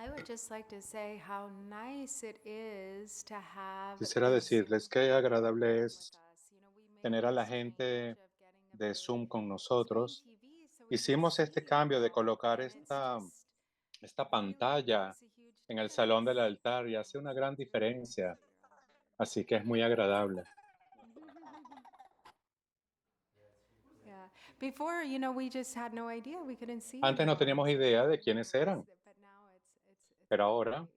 I would just like to say how nice it is to have Quisiera this decirles Zoom qué community agradable working with es us. We made tener a la this change gente of getting de about Zoom con 8 screen nosotros. TV so we can Hicimos este see cambio de now, colocar and it's just esta really pantalla makes a huge en el salón del difference. altar y hace una gran So it's really nice diferencia. that you're all Así que es muy agradable. here. Yeah. Before, we just had no idea. We couldn't see Antes no anyone, teníamos so we idea de didn't quiénes know. eran, But now it's pero really ahora, great.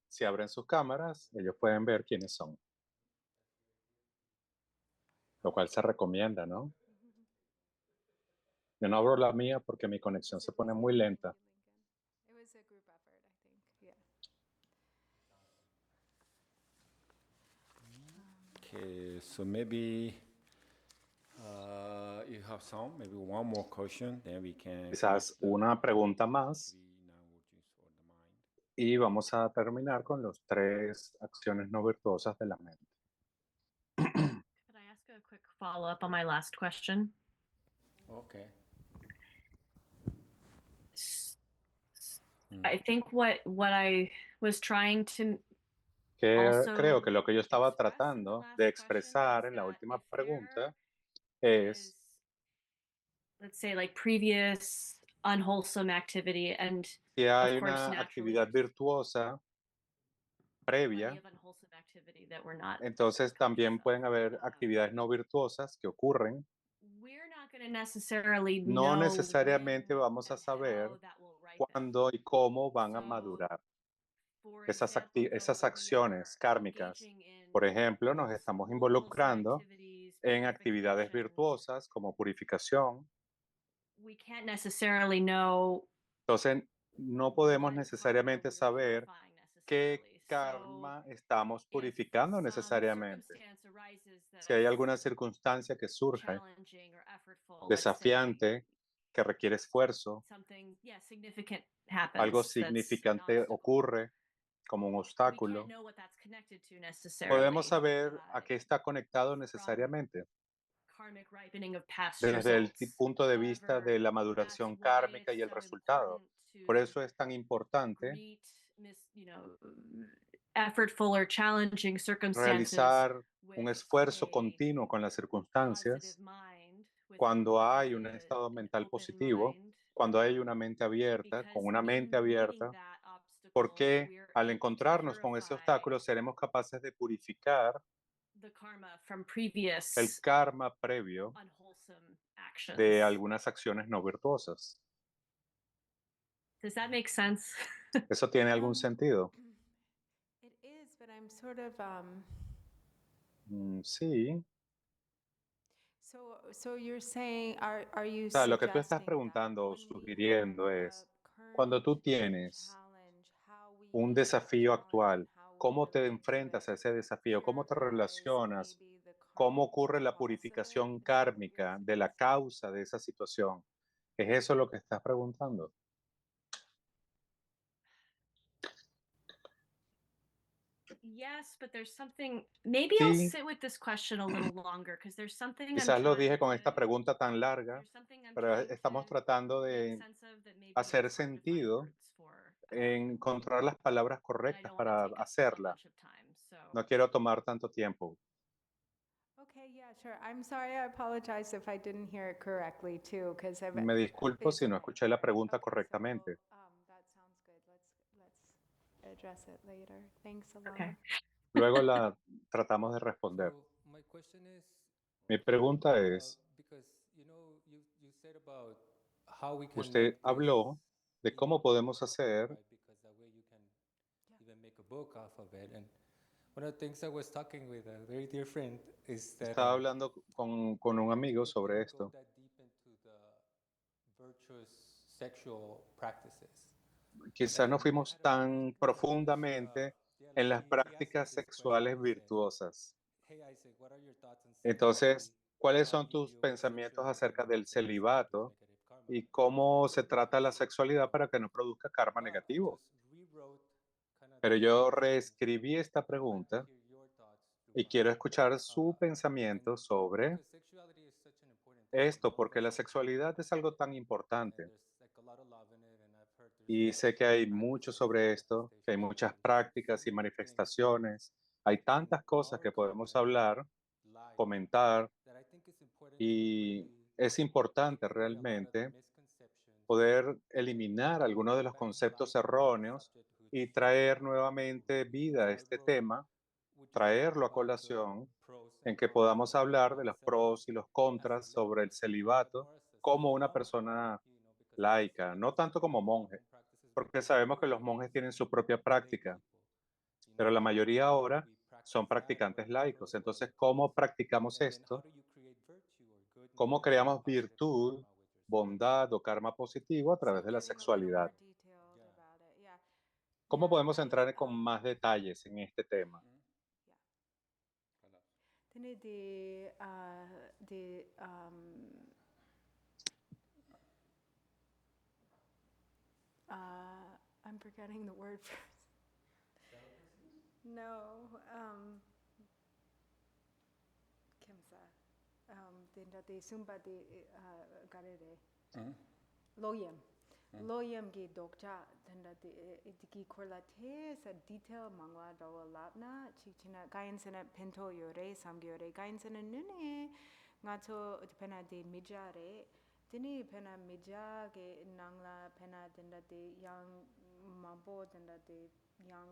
si abren sus cámaras, ellos pueden ver quiénes son, lo cual se recomienda, ¿no? Yo no abro la mía porque mi conexión Was se it pone easy? muy Thank lenta. you, Lincoln. It was a group effort, I think. Yeah. Okay, so maybe you have some, maybe one more question, then we can Quizás finish una pregunta the más three non-workings for the mind. y vamos a terminar con los tres acciones no virtuosas de la mente. Could I ask a quick follow-up on my last question? Okay. I think what I was trying to Creo que also lo que yo estaba express in the tratando de last question expresar was en la that última if pregunta there es is, let's say, like previous unwholesome activity, and si of hay course, una naturally, actividad there's virtuosa plenty previa, of unwholesome activity that we're not entonces conscious también of. pueden haber actividades no virtuosas que ocurren. We're not going to necessarily No know necesariamente when vamos a and saber how that will ripen. cuándo y cómo van a So, madurar for example, esas though we acciones are kármicas. engaging Por in ejemplo, nos estamos unwholesome involucrando activities, en actividades purification, virtuosas como purificación. we can't necessarily know Entonces, no podemos what karma necesariamente we were saber purifying qué necessarily. So, karma estamos if purificando some necesariamente. circumstance arises Si hay that's alguna circunstancia que surge challenging or effortful, let's say desafiante, que requiere esfuerzo, something, yeah, significant algo happens that's an significante obstacle. ocurre como un We can't obstáculo, know what that's connected to podemos necessarily. saber a qué está conectado From necesariamente karmic ripening of past desde el results. punto de vista de However, la that's maduración why kármica it's y el so resultado. important Por to eso es tan importante greet effortful or challenging circumstances realizar un with esfuerzo a continuo con las positive circunstancias mind, with cuando hay un estado an mental open positivo, mind, cuando hay una mente abierta, con because una mente in meeting abierta, that obstacle, porque we're al able to encontrarnos con ese purify obstáculo seremos capaces de purificar the karma from el previous karma previo unwholesome de actions. algunas acciones no virtuosas. Does that make sense? ¿Eso tiene algún sentido? It is, but I'm sort of Sí. so you're saying, are you O sea, lo que tú estás suggesting that preguntando o when we have sugiriendo a es, cuando current tú tienes challenge, how we un use that desafío challenge and actual, how we ¿cómo te relate to enfrentas it a ese desafío? ¿Cómo te purifies relacionas? maybe the ¿Cómo karmic ocurre la cause of it? purificación Is that what you're kármica de la suggesting? causa de esa situación? ¿Es eso lo que estás preguntando? Yes, but there's something. Maybe I'll Sí, sit with this question a little longer because there's something I'm quizás lo dije trying con esta to. pregunta tan larga, There's something I'm pero trying estamos to tratando make de sense of that maybe hacer it's hard to find sentido, words for, encontrar las palabras and I correctas don't want to para take up a hacerla. bunch of time. So No quiero tomar tanto tiempo. Okay, yeah, sure. I'm sorry, I apologize if I didn't hear it correctly too, because Me disculpo si no escuché la pregunta okay, so correctamente. that sounds good. Let's address it later. Thanks, okay. Alana. Luego la tratamos de responder. So my question is, Mi pregunta es, because you said about how we can usted make habló this, de cómo podemos hacer, right? Because that way you can even make a book off of it. And one of the things I was talking with a very dear friend is that estaba hablando con un amigo we sobre didn't go esto. that deep into the virtuous sexual practices. Quizás no And I fuimos had a friend tan who was, profundamente yeah, en like las he asked me prácticas this question. sexuales He said, virtuosas. "Hey Isaac, what are your thoughts on Entonces, celibacy ¿cuáles son in tus view of pensamientos sexual acerca del intercourse and its negative celibato karma?" y cómo se trata la sexualidad para que no produzca karma Well, I negativo? just rewrote kind of Pero this yo question, reescribí esta and I'd like to pregunta hear your thoughts through y mine. quiero escuchar su And pensamiento sobre because sexuality is such an important topic, esto, both of porque us la have talked sexualidad about es it, algo tan and importante. there's like a lot of love in it, and I've heard Y sé que hay mucho sobre esto, que hay muchas prácticas y manifestaciones. Hay tantas cosas que podemos hablar, comentar, y es importante realmente poder eliminar algunos de los conceptos erróneos y traer nuevamente vida a este tema, traerlo a colación, en que podamos hablar de los pros y los contras sobre el celibato como una persona laica, no tanto como monje, porque sabemos que los monjes tienen su propia práctica, pero la mayoría ahora son practicantes laicos. Entonces, ¿cómo practicamos esto? ¿Cómo creamos virtud, bondad o karma positivo a través So de la getting a little more sexualidad? detailed about it, yeah. ¿Cómo Yeah, podemos entrar con más detalles en este tema? Tiene I'm forgetting the word for no, kimsa. Tinda de sumba de garere. Loyem. Loyem gi dokcha tinda de itiki korla te sa detail mangwa dawa labna chichina gayan sena pinto yore samgyore gayan sena nune ngato pena de mijare tini pena mija ge nangla pena tinda de yang mambo tinda de yang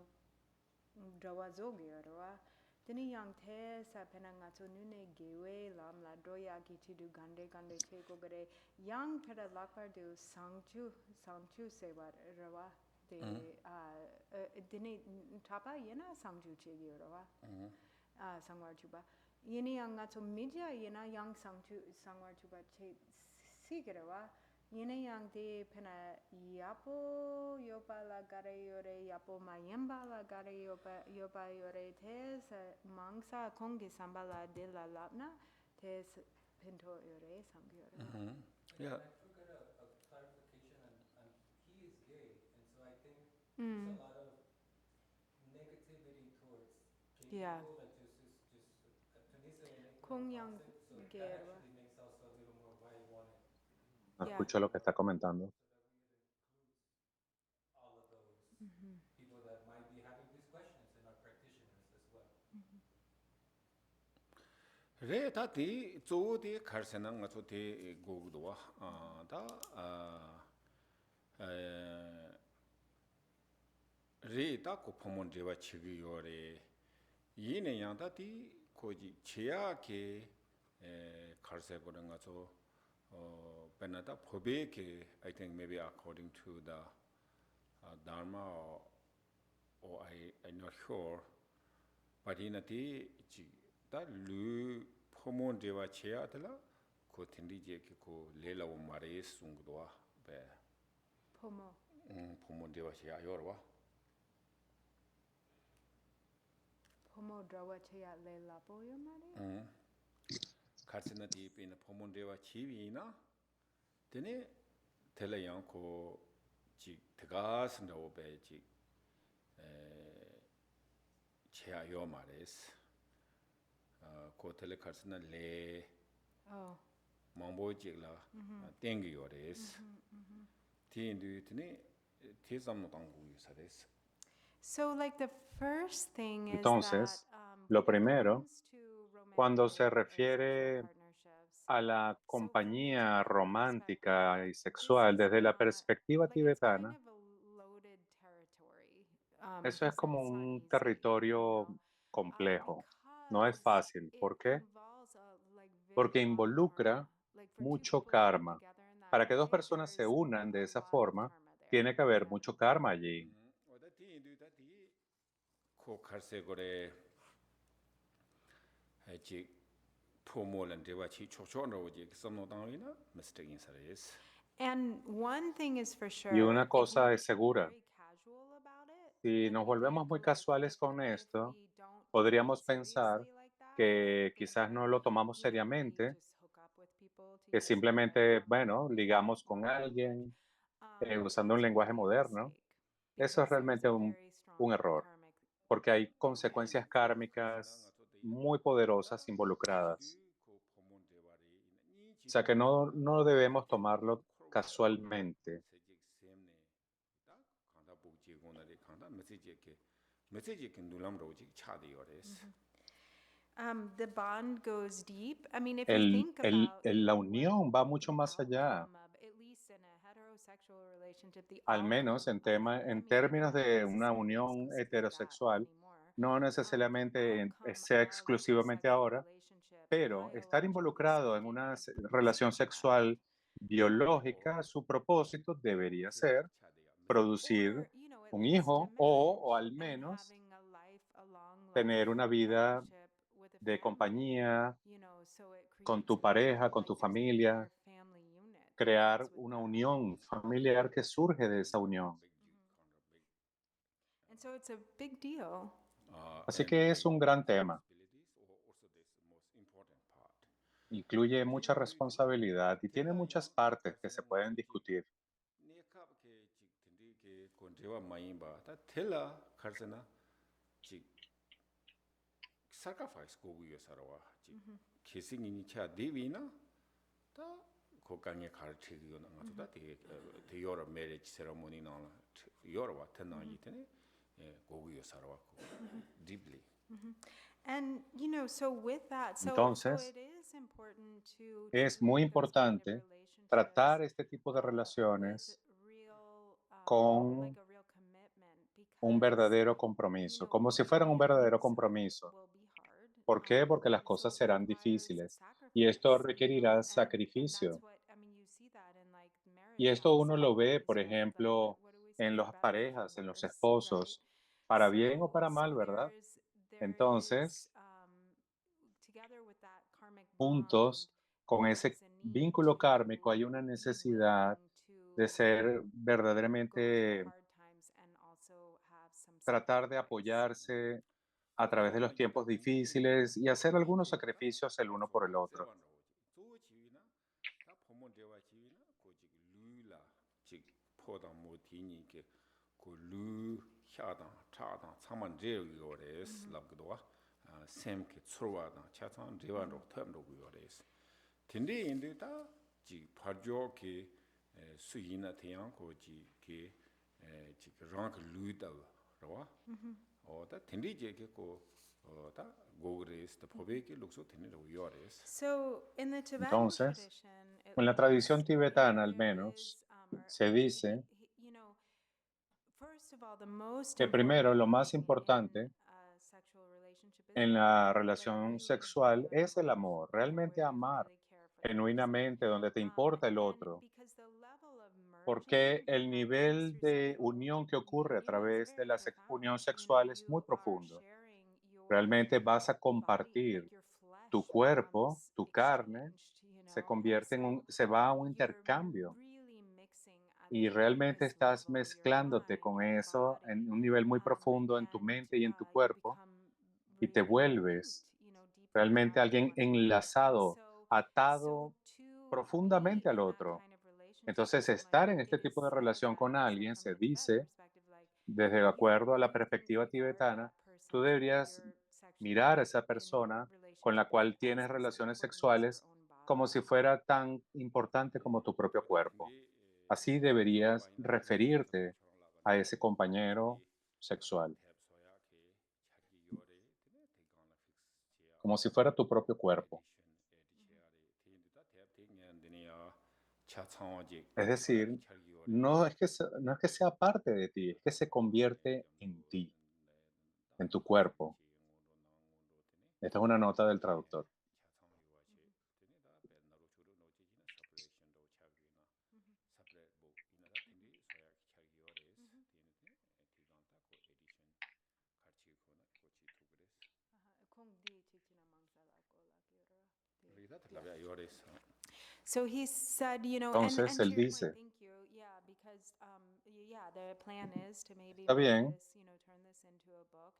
dawa zogi yorwa tini yang te sa pena ngato nune gewe lam la doya gi chidu gande gande che gogare yang pera lakpar du sangchu sewa rawa de dini tapa yena sangchu che gi rawa sangwar chuba yeni yang ngato media yena yang sangchu sangwar chuba che sigirawa yene yang de pena yapo yopa la gare yore yapo mayemba la gare yopa yore te sa mangsa kongi sambala de la labna te pinto yore samgi yore. Yeah. I forgot a clarification on he is gay, and so I think there's a lot of negativity towards gay Yeah. people that just Tunisia will make Kung it yang toxic, so gay, that right? actually makes also a little more why you want it. No Yeah. escucho lo que está comentando. All of those people that might be having these questions and are practitioners as well. Re ta di zo di karsena nga zo di gogdo da re ta ko pomon dewa chigi yore yine yang da di koji cheya ke karse gore nga zo benada pobe ke I think maybe according to the dharma or I'm not sure but in a di da lu pomon dewa cheya tala ko tindi je ke ko lela o mare sungdo be Pomo. pomon dewa cheya yorwa Pomo drawa cheya le lapo yo mare? karsena di pina pomon dewa chiwi na tene tela yang ko ji tegas no be ji cheya yo mares ko tele karsena le Oh. mambo ji la tengi yores ti indu tene ti samno tangu yusares. So like the first thing is Entonces, that lo when it primero, comes to cuando romantic se or sexual refiere partnerships, a la so from the compañía Tibetan romántica y perspective, this sexual is desde la perspectiva like it's kind tibetana, of a loaded territory. Mm-hmm. eso es como It's not un easy, territorio complejo. No es because fácil. it ¿Por qué? involves a like very Porque lot of involucra karma. Like for two mucho people to come karma. together in that Para que dos way, personas se there's unan de a esa lot of forma, karma there. tiene que haber Yeah. mucho karma allí. Oda ti indu da di ko karse gore ji pomo lan dewa chi chocho no ji samno tangi na mistake in sares. And one thing is for sure, Y una if cosa we es become segura, very casual about it, si then nos we get volvemos muy casuales con if esto, we don't take it podríamos pensar seriously like that, que we quizás think no lo tomamos that, we seriamente, just hook up with people to que use the simplemente, bueno, ligamos con modern language. alguien But usando un that's lenguaje really a moderno. mistake, Eso es because there's realmente a very un strong error, karmic porque hay consecuencias kármicas muy poderosas involucradas. O sea que no debemos tomarlo casualmente. 양다 메시지 그 누람로 지 차디 요레스. The bond goes deep. I mean, if you think about, La unión va mucho más allá, at least in a heterosexual relationship, the al menos en términos de una unión heterosexual, no necesariamente sea exclusivamente ahora, pero estar involucrado en una relación sexual biológica, su propósito debería ser producir un hijo o al menos tener una vida de compañía con tu pareja, con tu familia, crear una unión familiar que surge de esa unión. And so it's a big deal. Así que es un gran tema. Incluye mucha responsabilidad y tiene muchas partes que se pueden discutir. sacrifice 고구여 살아와 계승이니 차 디비나 다 고강에 가르치기는 아주다 되 여러 marriage ceremony 나 여러 같은 나이 때네 고구여 살아왔고 deeply. And so with that, so Entonces, it is important to es treat muy those kind of importante tratar este tipo de with relaciones real, con like a real commitment, un because verdadero compromiso, como si fueran un verdadero compromiso. will be hard. ¿Por qué? Porque las And so cosas it serán requires difíciles y sacrifice, esto requerirá and sacrificio. that's what, I mean, you see that in like marriage Y esto uno lo ve, counselors, por right? Like, ejemplo, what do we say, en for las better or for parejas, en los worse, esposos, right? para bien o para mal, So ¿verdad? there Entonces, is, together with that karmic bond, juntos con there ese is a need vínculo kármico hay una be necesidad willing de to ser go through verdaderamente, hard times and also have some tratar de sacrifice. apoyarse a través de los tiempos difíciles y hacer algunos sacrificios el uno por el otro. 샘케 추르와다 차창 제반로 텀로 요레스 틴디 인데다 지 파조케 수이나 태양 고지 게 지 랑크 루이다 로와 어다 틴디 제게고 어다 고그레스 더 포베케 룩소 틴디로 요레스. So in the Tibetan Entonces, tradition, at en la tradición least, tibetana al there menos, is, or se dice first of all, the most que primero lo important más thing importante in a sexual relationship is en love. la Like relación really sexual deep es el love, amor, realmente where you amar really care for the person. genuinamente, donde te importa el And otro, because the level of porque merging that el happens nivel through de sexual unión que ocurre a union is través de very la profound. unión sexual es muy You are profundo. sharing your Realmente vas a body, compartir like your tu flesh cuerpo, becomes tu carne, exchanged, se and convierte so se va a un you're intercambio really mixing at y the realmente deepest estás level your mezclándote mind, con your eso en body, un nivel muy profundo en tu and mente y en tu you cuerpo become y te really vuelves linked, deeply realmente tied to alguien one another. And enlazado, so atado to be profundamente al in that otro. kind of relationship with Entonces, someone, estar en it este is tipo de said relación that, con so alguien, from se a Tibetan dice, perspective, like desde you acuerdo a la can perspectiva regard tibetana, that person tú that deberías you're mirar a esa sexually persona in con la relationship with cual tienes as relaciones important as your sexuales own como body. si fuera tan importante como tu propio cuerpo. Así deberías referirte a ese compañero sexual, como si fuera tu propio cuerpo. Es decir, no es que sea parte de ti, es que se convierte en ti, en tu cuerpo. Esta es una nota del traductor. So he said, Entonces, and to él your point, dice, thank you, yeah, because the plan is to maybe está put bien, this, turn this into a book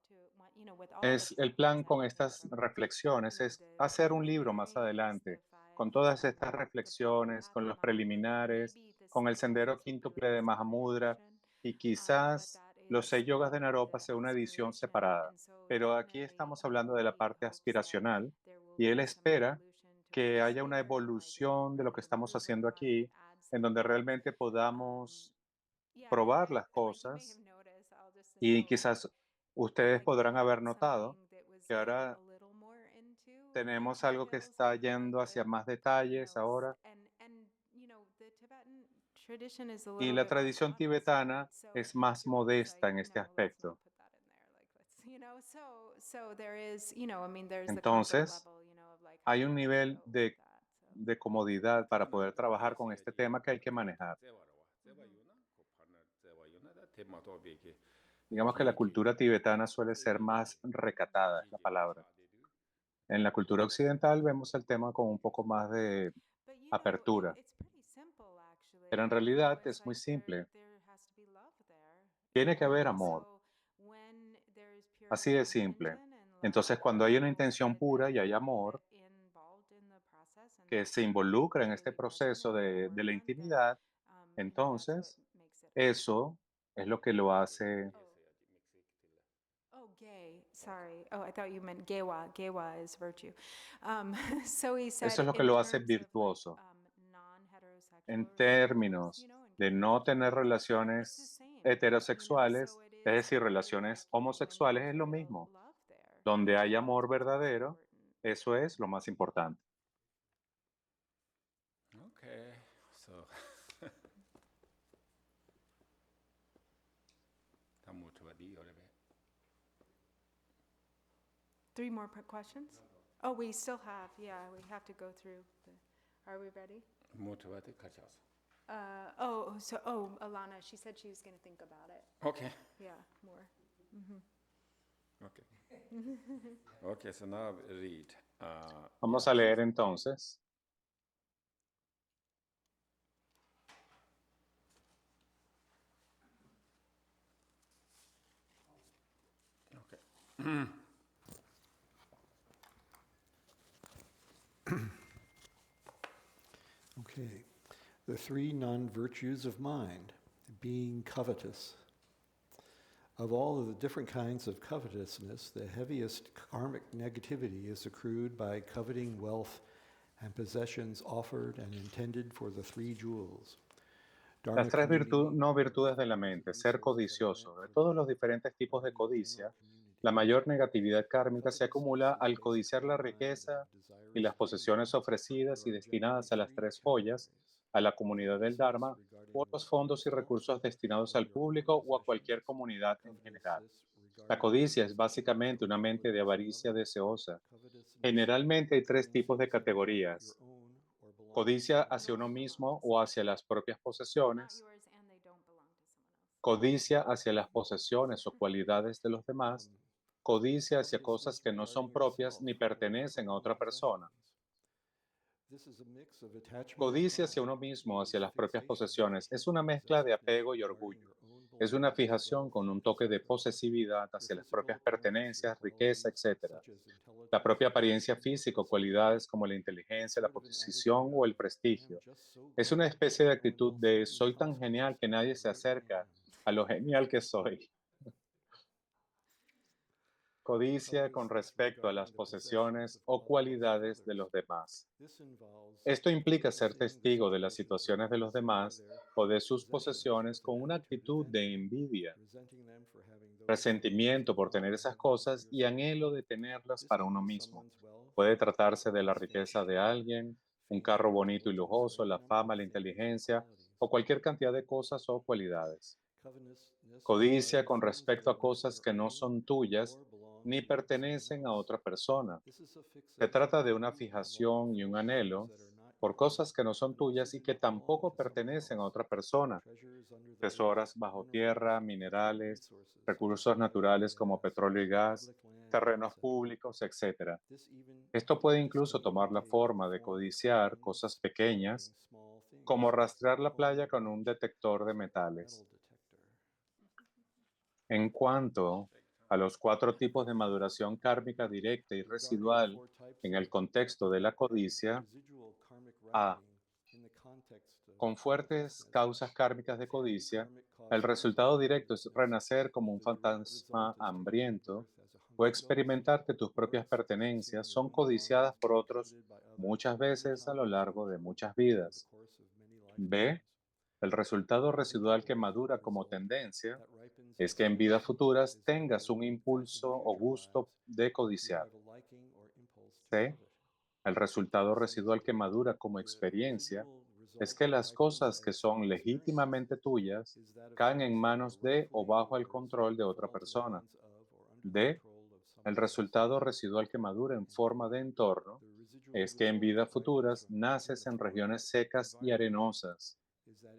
with all the es el chapters plan that con we heard estas from, reflexiones, es the hacer un libro más preliminaries, the adelante, con five, todas estas the fourth reflexiones, path con of los Mahamudra, and preliminares, maybe the con el sixth path sendero is like a quíntuple de really separate Mahamudra, edition. y But quizás that los is 6 yogas de the Naropa sea una edición aspiration, separada. and so Pero aquí definitely estamos hablando de la he parte hopes that aspiracional, there will y él be some espera evolution to what que is haya una here, like evolución de lo que a estamos Rupaka haciendo aquí, that adds en some donde things. realmente podamos Yeah, probar las like you may cosas. have noticed, I'll just Y quizás ustedes podrán haber notado que ahora tenemos algo que está yendo hacia más detalles ahora. Y la tradición tibetana es más modesta en este aspecto. Entonces, hay un nivel de comodidad para poder trabajar con este tema que hay que manejar. Digamos que la cultura tibetana suele ser más recatada, es la palabra. En la cultura occidental vemos el tema con un poco más de apertura, pero en realidad es muy simple. Tiene que haber amor, así de simple. Entonces, cuando hay una intención pura y hay amor que se involucra en este proceso de la intimidad, entonces eso es lo que lo hace, Oh, gay. Sorry. Oh, I thought you meant gewa. Gewa is virtue. So he said eso es lo que in lo hace terms of like virtuoso. non-heterosexual En relationships, términos de no tener it's the relaciones same. heterosexuales, So it es is decir, like relaciones when homosexuales, there's es lo real mismo. love there. Donde hay amor That's what's verdadero, important. eso es lo más importante. Okay, so 다 모tivati 요레베. 3 more questions? Oh, we still have. Yeah, we have to go through. Are we ready? 모tivati 같이 와서. Alana, she said she was going to think about it. Okay. Yeah, more. Okay. Okay, so now read. Vamos a leer entonces. Okay. Okay. The three non-virtues of mind, being covetous. Of all of the different kinds of covetousness, the heaviest karmic negativity is accrued by coveting wealth and possessions offered and intended for the three jewels. Las tres no virtudes de la mente, ser codicioso. De todos los diferentes tipos de codicia, la mayor negatividad kármica se acumula al codiciar la riqueza y las posesiones ofrecidas y destinadas a las tres joyas, a la comunidad del Dharma, o a los fondos y recursos destinados al público o a cualquier comunidad en general. La codicia es básicamente una mente de avaricia deseosa. Generalmente hay tres tipos de categorías: codicia hacia uno mismo o hacia las propias posesiones, codicia hacia las posesiones o cualidades de los demás, codicia hacia cosas que no son propias ni pertenecen a otra persona. Codicia hacia uno mismo, hacia las propias posesiones, es una mezcla de apego y orgullo. Es una fijación con un toque de posesividad hacia las propias pertenencias, riqueza, etc. La propia apariencia física o cualidades como la inteligencia, la posición o el prestigio. Es una especie de actitud de soy tan genial que nadie se acerca a lo genial que soy. Codicia con respecto a las posesiones o cualidades de los demás. Esto implica ser testigo de las situaciones de los demás o de sus posesiones con una actitud de envidia, resentimiento por tener esas cosas y anhelo de tenerlas para uno mismo. Puede tratarse de la riqueza de alguien, un carro bonito y lujoso, la fama, la inteligencia o cualquier cantidad de cosas o cualidades. Codicia con respecto a cosas que no son tuyas ni pertenecen a otra persona. Se trata de una fijación y un anhelo por cosas que no son tuyas y que tampoco pertenecen a otra persona. Tesoros bajo tierra, minerales, recursos naturales como petróleo y gas, terrenos públicos, etc. Esto puede incluso tomar la forma de codiciar cosas pequeñas, como rastrear la playa con un detector de metales. En cuanto a los 4 tipos de maduración kármica directa y residual en el contexto de la codicia, A. Con fuertes causas kármicas de codicia, el resultado directo es renacer como un fantasma hambriento o experimentar que tus propias pertenencias son codiciadas por otros muchas veces a lo largo de muchas vidas. B. El resultado residual que madura como tendencia es que en vidas futuras tengas un impulso o gusto de codiciar. C. El resultado residual que madura como experiencia es que las cosas que son legítimamente tuyas caen en manos de o bajo el control de otra persona. D. El resultado residual que madura en forma de entorno es que en vidas futuras naces en regiones secas y arenosas,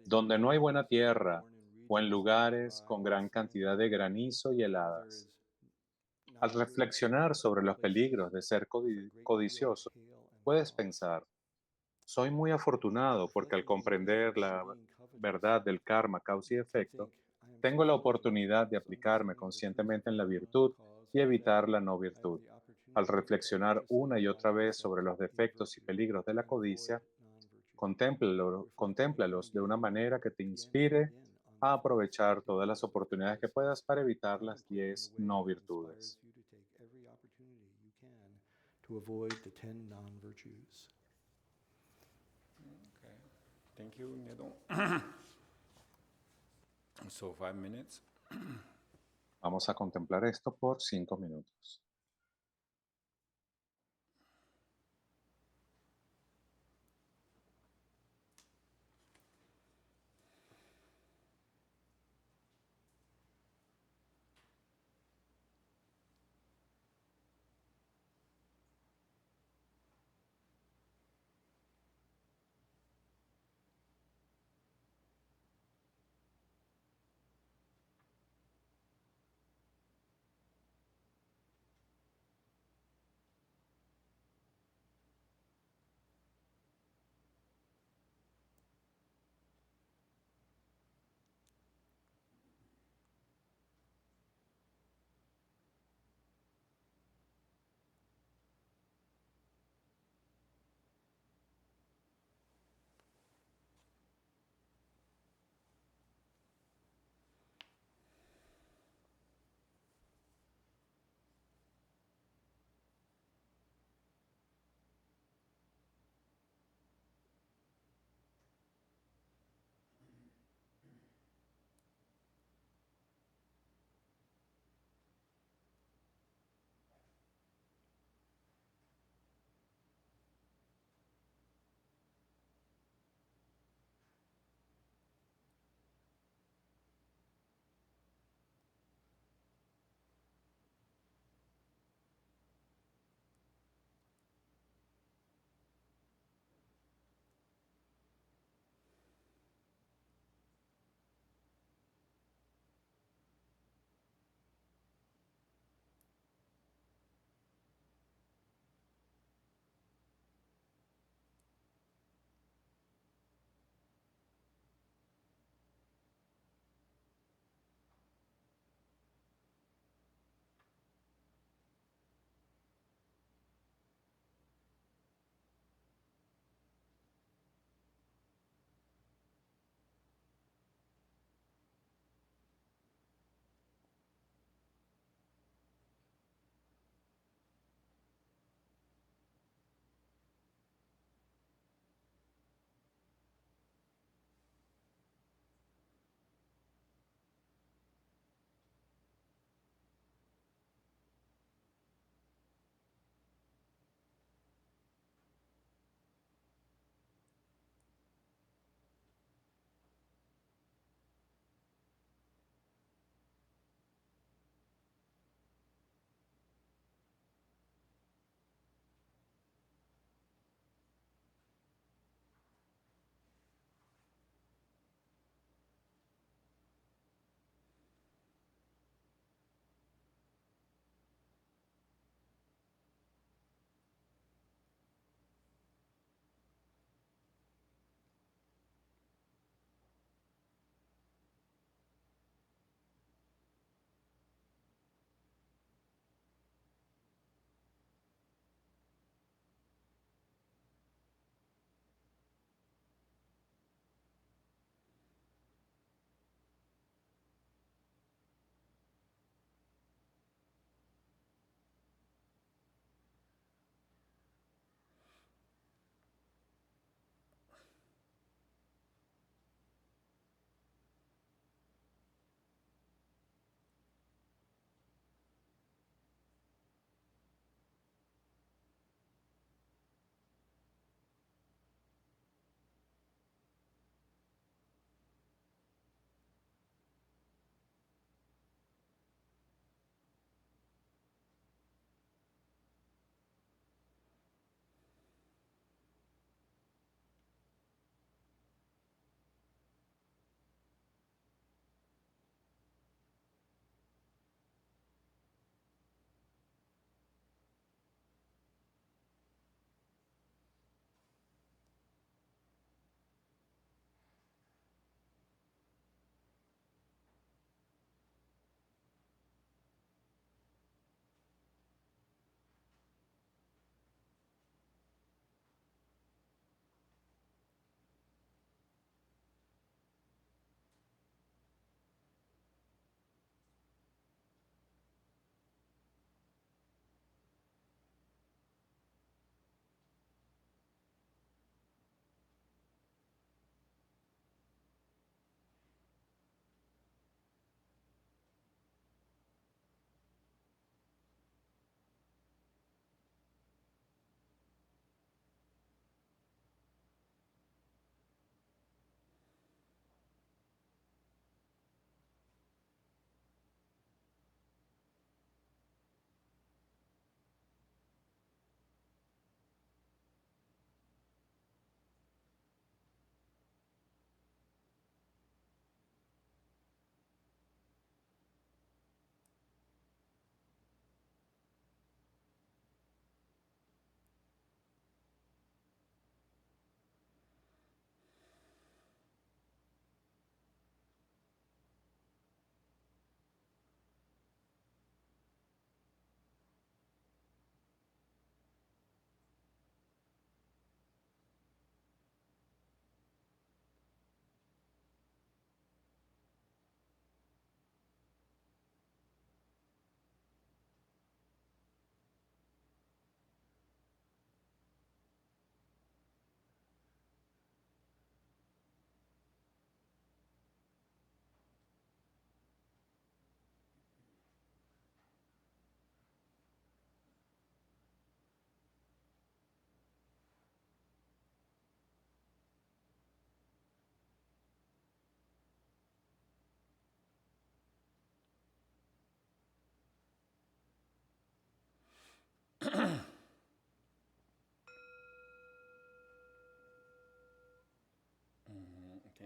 donde no hay buena tierra, o en lugares con gran cantidad de granizo y heladas. Al reflexionar sobre los peligros de ser codicioso, puedes pensar, soy muy afortunado porque al comprender la verdad del karma, causa y efecto, tengo la oportunidad de aplicarme conscientemente en la virtud y evitar la no virtud. Al reflexionar una y otra vez sobre los defectos y peligros de la codicia, contémplalos de una manera que te inspire a aprovechar todas las oportunidades que puedas para evitar las 10 no virtudes. To avoid the 10 non-virtues. Okay. Thank you, Nedong. So 5 minutes. Vamos a contemplar esto por 5 minutos.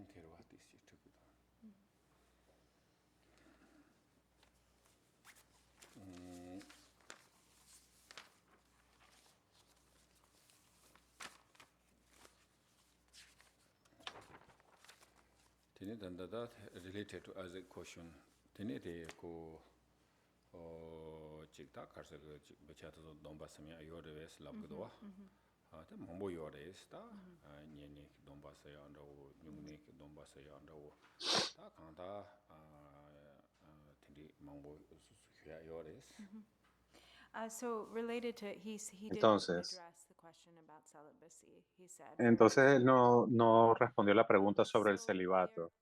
멘트로 왔듯이 저기도. Tene dandada related to as a question. Tene de ko chikta karsa ko bachata dombasami ayores labgdo. 다 mambo yores 다 nyene dombasa yandawo nyungne dombasa yandawo 다 강다 tene mambo suya yores. So related to he did Entonces, address the question about celibacy. He said. Entonces él no respondió la pregunta sobre el celibato.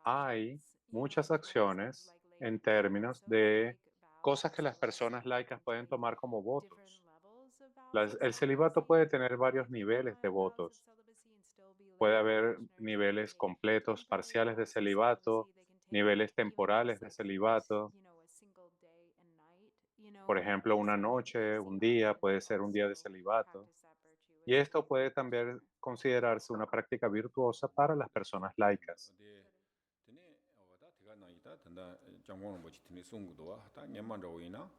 Hay muchas acciones en términos de cosas que las personas laicas pueden tomar como votos. El celibato puede tener varios niveles de votos. Puede haber niveles completos, parciales de celibato, niveles temporales de celibato. Por ejemplo, una noche, un día, puede ser un día de celibato. Y esto puede también considerarse una práctica virtuosa para las personas laicas. tene wada tiga na ita tanda jamgon bo chitini sungdo wa ta nyamman ro ina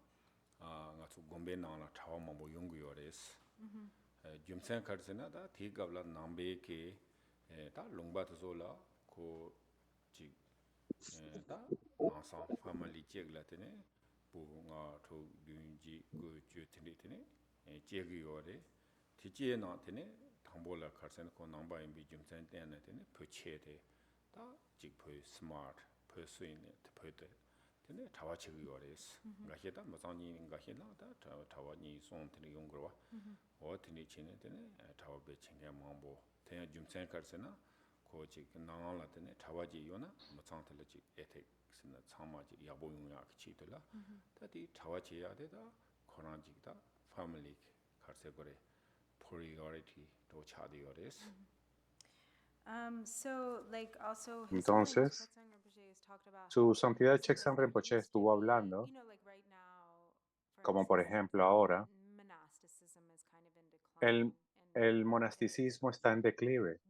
nga su gombe na la chawa mambo yong yores jumsen karsena da thi gabla nambe ke ta longba to la ko chi ta nasa family chegla tene bu nga tho gyunji go ju tene chegi yore thi che na tene thangbola karsen ko namba imbi jumsen tene pöche de 다 직포 스마트 퍼스인에 퍼데 근데 타와치기 요레스 가시다 마상니인가 히나다 타와니 손트리 용거와 어트니 치네 되네 타와베 칭게 망보 대야 줌센 카르세나 고지 나나라 되네 타와지 요나 마상틀지 에텍 스나 참마지 야보용야 키치들라 다디 타와지야 되다 코란지다 패밀리 카르세고레 priority 도 차디 요레스 So, like, also, Entonces, su santidad Cheksan Rinpoche estuvo hablando, como por ejemplo ahora, el monasticismo está en declive,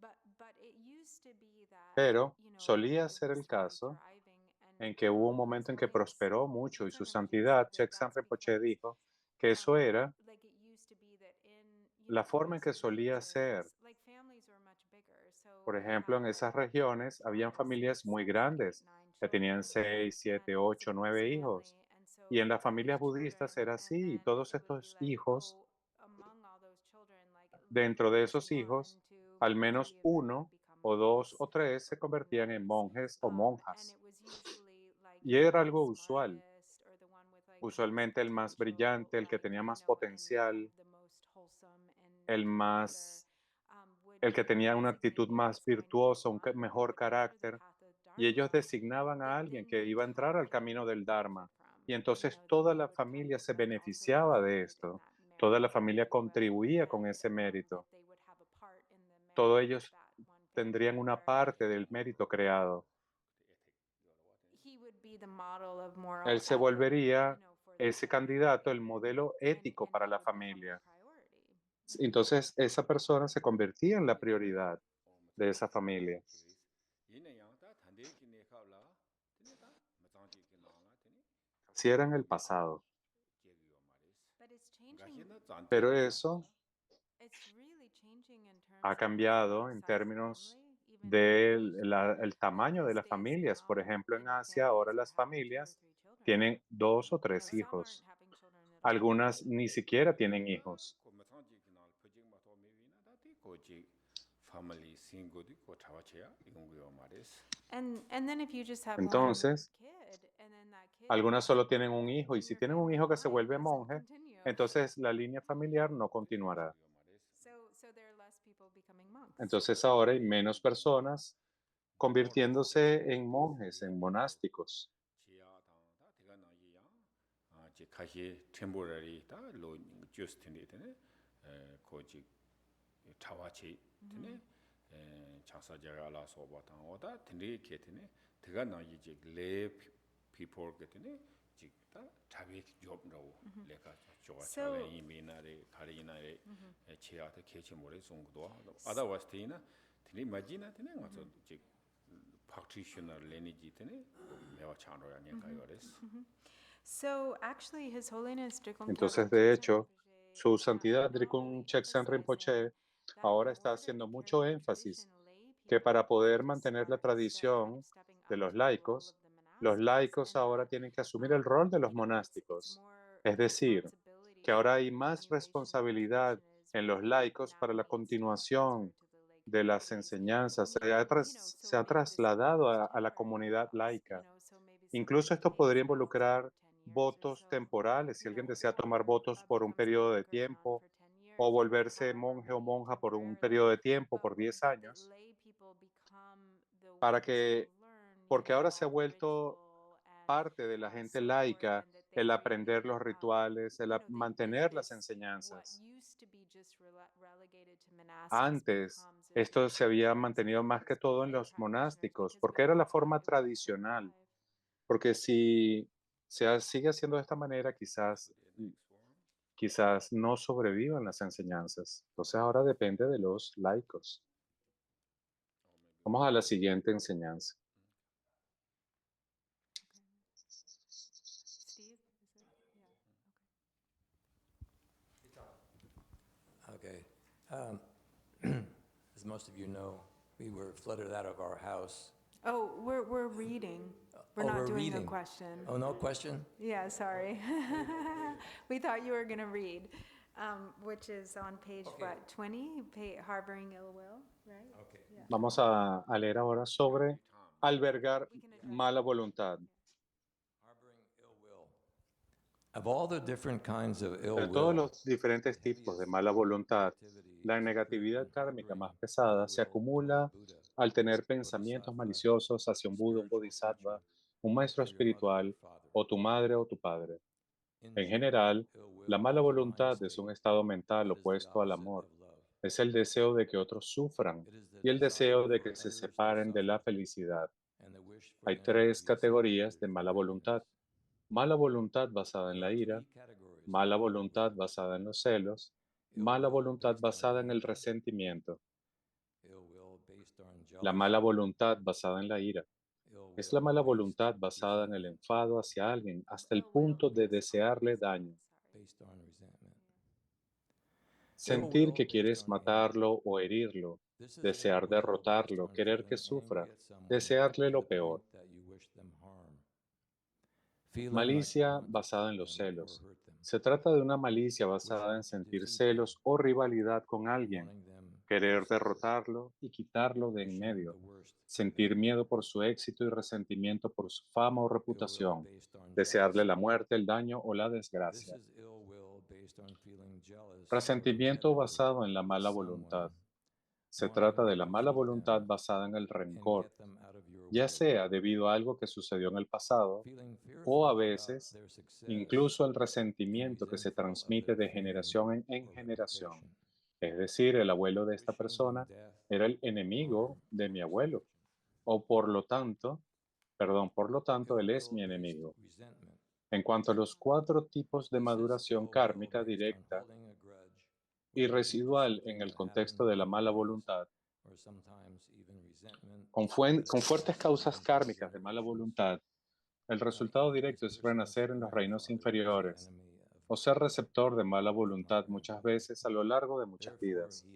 pero solía ser el caso en que hubo un momento en que prosperó mucho y su santidad Cheksan Rinpoche dijo que eso era la forma en que solía ser. Por ejemplo, en esas regiones habían familias muy grandes que tenían 6, 7, 8, 9 hijos. Y en las familias budistas era así. Y todos estos hijos, dentro de esos hijos, al menos uno o dos o tres se convertían en monjes o monjas. Y era algo usual. Usualmente el más brillante, el que tenía más potencial, el que tenía una actitud más virtuosa, un mejor carácter, y ellos designaban a alguien que iba a entrar al camino del Dharma. Y entonces toda la familia se beneficiaba de esto, toda la familia contribuía con ese mérito. Todos ellos tendrían una parte del mérito creado. Él se volvería ese candidato, el modelo ético para la familia. Entonces, esa persona se convertía en la prioridad de esa familia. Así era en el pasado. Pero eso ha cambiado en términos del tamaño de las familias. Por ejemplo, en Asia ahora las familias tienen 2 o 3 hijos. Algunas ni siquiera tienen hijos. Entonces, algunas solo tienen un hijo y si tienen un hijo que se vuelve monje, entonces la línea familiar no continuará. Entonces ahora hay menos personas convirtiéndose en monjes, en monásticos. tini imagine tene ngaso chik practitioner lineage tene mewa changro ya nyaka yores. So actually, His Holiness Drikung Entonces, Trapel de Chekchen hecho, Rinpoche, su santidad not Drikung only Cheksen Rinpoche emphasizing that ahora in está order to haciendo carry mucho the énfasis tradition, lay que people para poder have to mantener la start kind tradición of stepping de up los to the role of laicos, the los monastics, laicos and ahora that, tienen que asumir el rol de los it's monásticos. more Es decir, responsibility que for ahora the hay más continuation of the responsabilidad tradition is en los what laicos para now la needs to be continuación transferred to the lay de las communities. enseñanzas. So Se ha maybe this trasladado becomes a la temporary comunidad vows, laica. so maybe Incluso someone esto takes podría vows involucrar for 10 years or votos so, temporales, si alguien desea tomar or votos por un becomes a periodo de monk or a nun tiempo for 10 years, o or volverse however monje o many monja por un temporarily, periodo de tiempo, but por 10 that the años, lay people become the para ones que, who learn, porque ahora se ha all the vuelto ritual and parte de la gente so forth, laica and that el they aprender los rituales, el mantener las what enseñanzas. used to be just relegated to monastics Antes, becomes esto se había responsibility mantenido más que for todo en lay los practitioners, monásticos, because porque we era la want forma everyone to tradicional. thrive. Porque si sigue haciendo de esta manera, quizás no sobrevivan las enseñanzas. Entonces ahora depende de los laicos. Vamos a la siguiente enseñanza. Steve, is it? Yeah. Okay. As most of you know, we were flooded out of our house. Oh, we're reading. We're Oh, not we're doing reading. a question. Oh, no question? Yeah, sorry. We thought you were going to read, which is on page, Okay. what, 20? Harboring ill will, right? Okay. Vamos a leer ahora sobre albergar We can address mala it. voluntad. Harboring ill will. Of all the different kinds of ill De todos will, los diferentes tipos de mala voluntad, la negatividad kármica más pesada se acumula al tener pensamientos maliciosos hacia un Buda, un Bodhisattva, un maestro espiritual, o tu madre o tu padre. En general, la mala voluntad es un estado mental opuesto al amor. Es el deseo de que otros sufran y el deseo de que se separen de la felicidad. Hay tres categorías de mala voluntad. Mala voluntad basada en la ira, mala voluntad basada en los celos, mala voluntad basada en el resentimiento. La mala voluntad basada en la ira es la mala voluntad basada en el enfado hacia alguien hasta el punto de desearle daño. Sentir que quieres matarlo o herirlo, desear derrotarlo, querer que sufra, desearle lo peor. Malicia basada en los celos. Se trata de una malicia basada en sentir celos o rivalidad con alguien, querer derrotarlo y quitarlo de en medio, sentir miedo por su éxito y resentimiento por su fama o reputación, desearle la muerte, el daño o la desgracia. Resentimiento basado en la mala voluntad. Se trata de la mala voluntad basada en el rencor, ya sea debido a algo que sucedió en el pasado o a veces incluso el resentimiento que se transmite de generación en generación. Es decir, el abuelo de esta persona era el enemigo de mi abuelo, o por lo tanto, él es mi enemigo. En cuanto a los 4 tipos de maduración kármica directa y residual en el contexto de la mala voluntad, con fuertes causas kármicas de mala voluntad, el resultado directo es renacer en los reinos inferiores o ser receptor de mala voluntad muchas veces a lo largo de muchas vidas.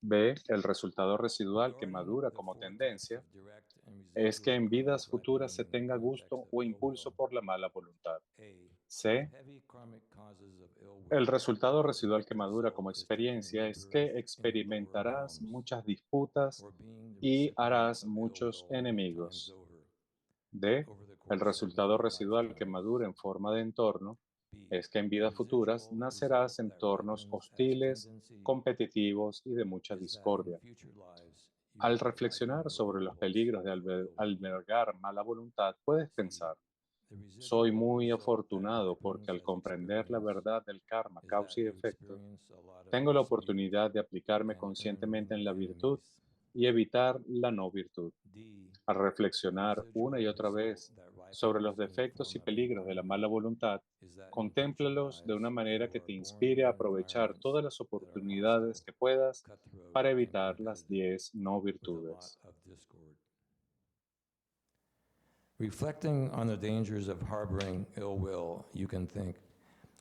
B. El resultado residual que madura como tendencia es que en vidas futuras se tenga gusto o impulso por la mala voluntad. C. El resultado residual que madura como experiencia es que experimentarás muchas disputas y harás muchos enemigos. D. El resultado residual que madura en forma de entorno es que en vidas futuras nacerás en entornos hostiles, competitivos y de mucha discordia. Al reflexionar sobre los peligros de albergar mala voluntad, puedes pensar: soy muy afortunado porque al comprender la verdad del karma, causa y efecto, tengo la oportunidad de aplicarme conscientemente en la virtud y evitar la no virtud. Al reflexionar una y otra vez sobre los defectos y peligros de la mala voluntad, contémplalos de una manera que te inspire a aprovechar todas las oportunidades que puedas para evitar las 10 no virtudes. Reflecting on the dangers of harboring ill will, you can think,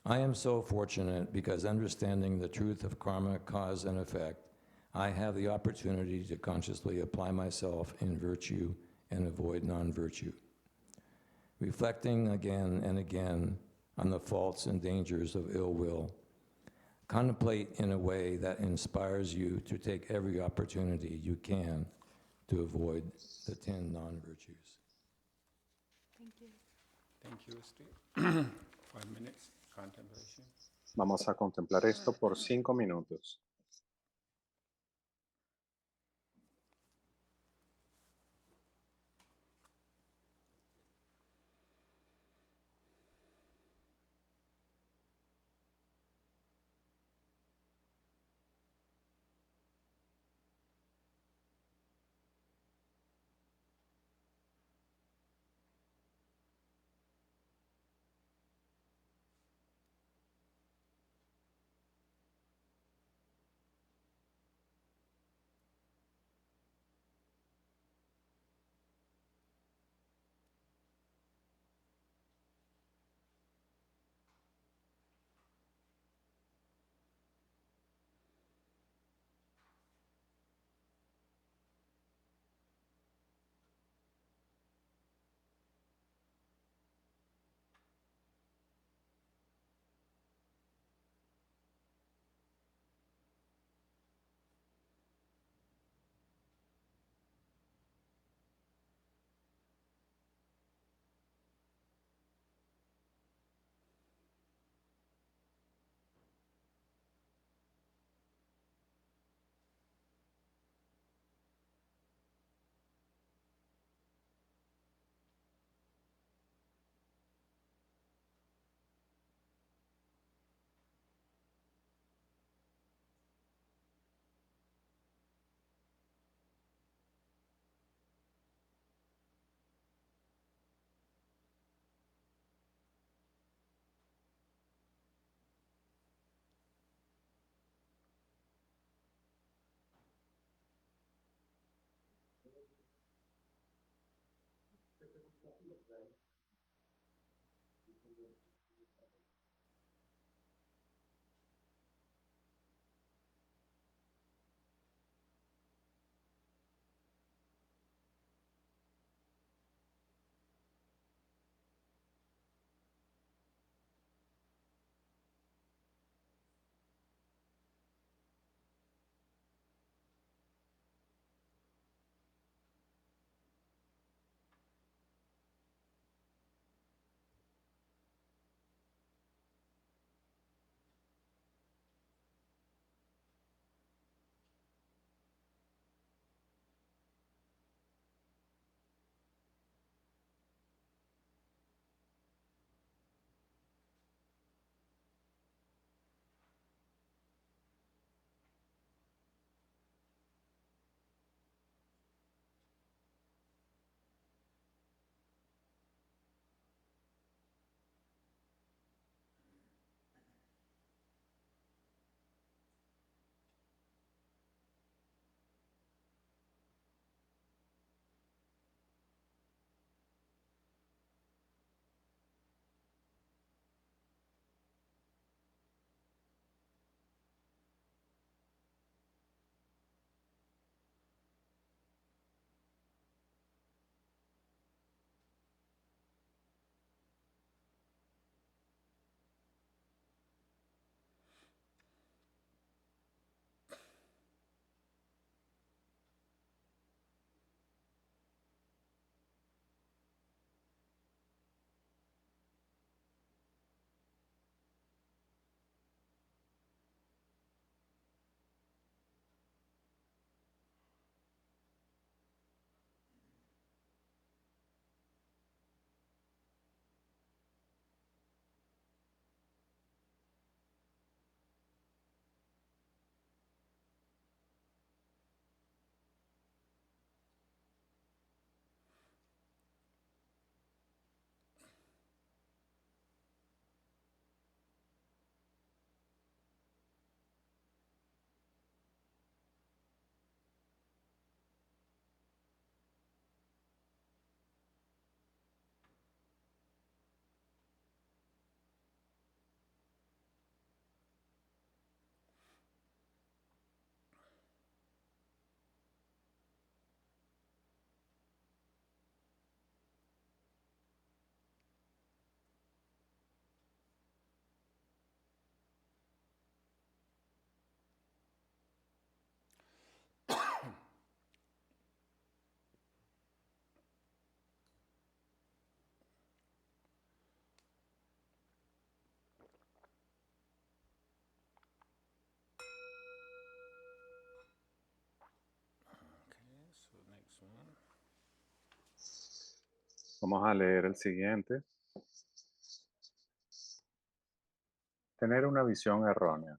I am so fortunate because understanding the truth of karma, cause and effect, I have the opportunity to consciously apply myself in virtue and avoid non-virtue. Reflecting again and again on the faults and dangers of ill will, contemplate in a way that inspires you to take every opportunity you can to avoid the 10 non-virtues. Thank you. Thank you, Steve. 5 minutes contemplation. Vamos a contemplar esto por 5 minutos. Vamos a leer el siguiente. Tener una visión errónea.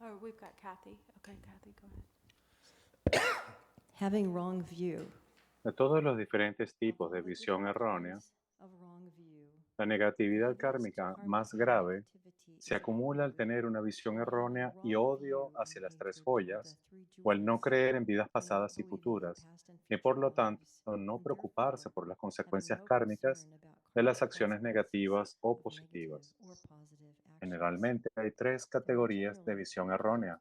Oh, we've got Kathy. Okay, Kathy, go ahead. Having wrong view. De todos los diferentes tipos de visión errónea, la negatividad kármica más grave se acumula al tener una visión errónea y odio hacia las tres joyas, o al no creer en vidas pasadas y futuras, y por lo tanto no preocuparse por las consecuencias kármicas de las acciones negativas o positivas. Generalmente hay tres categorías de visión errónea.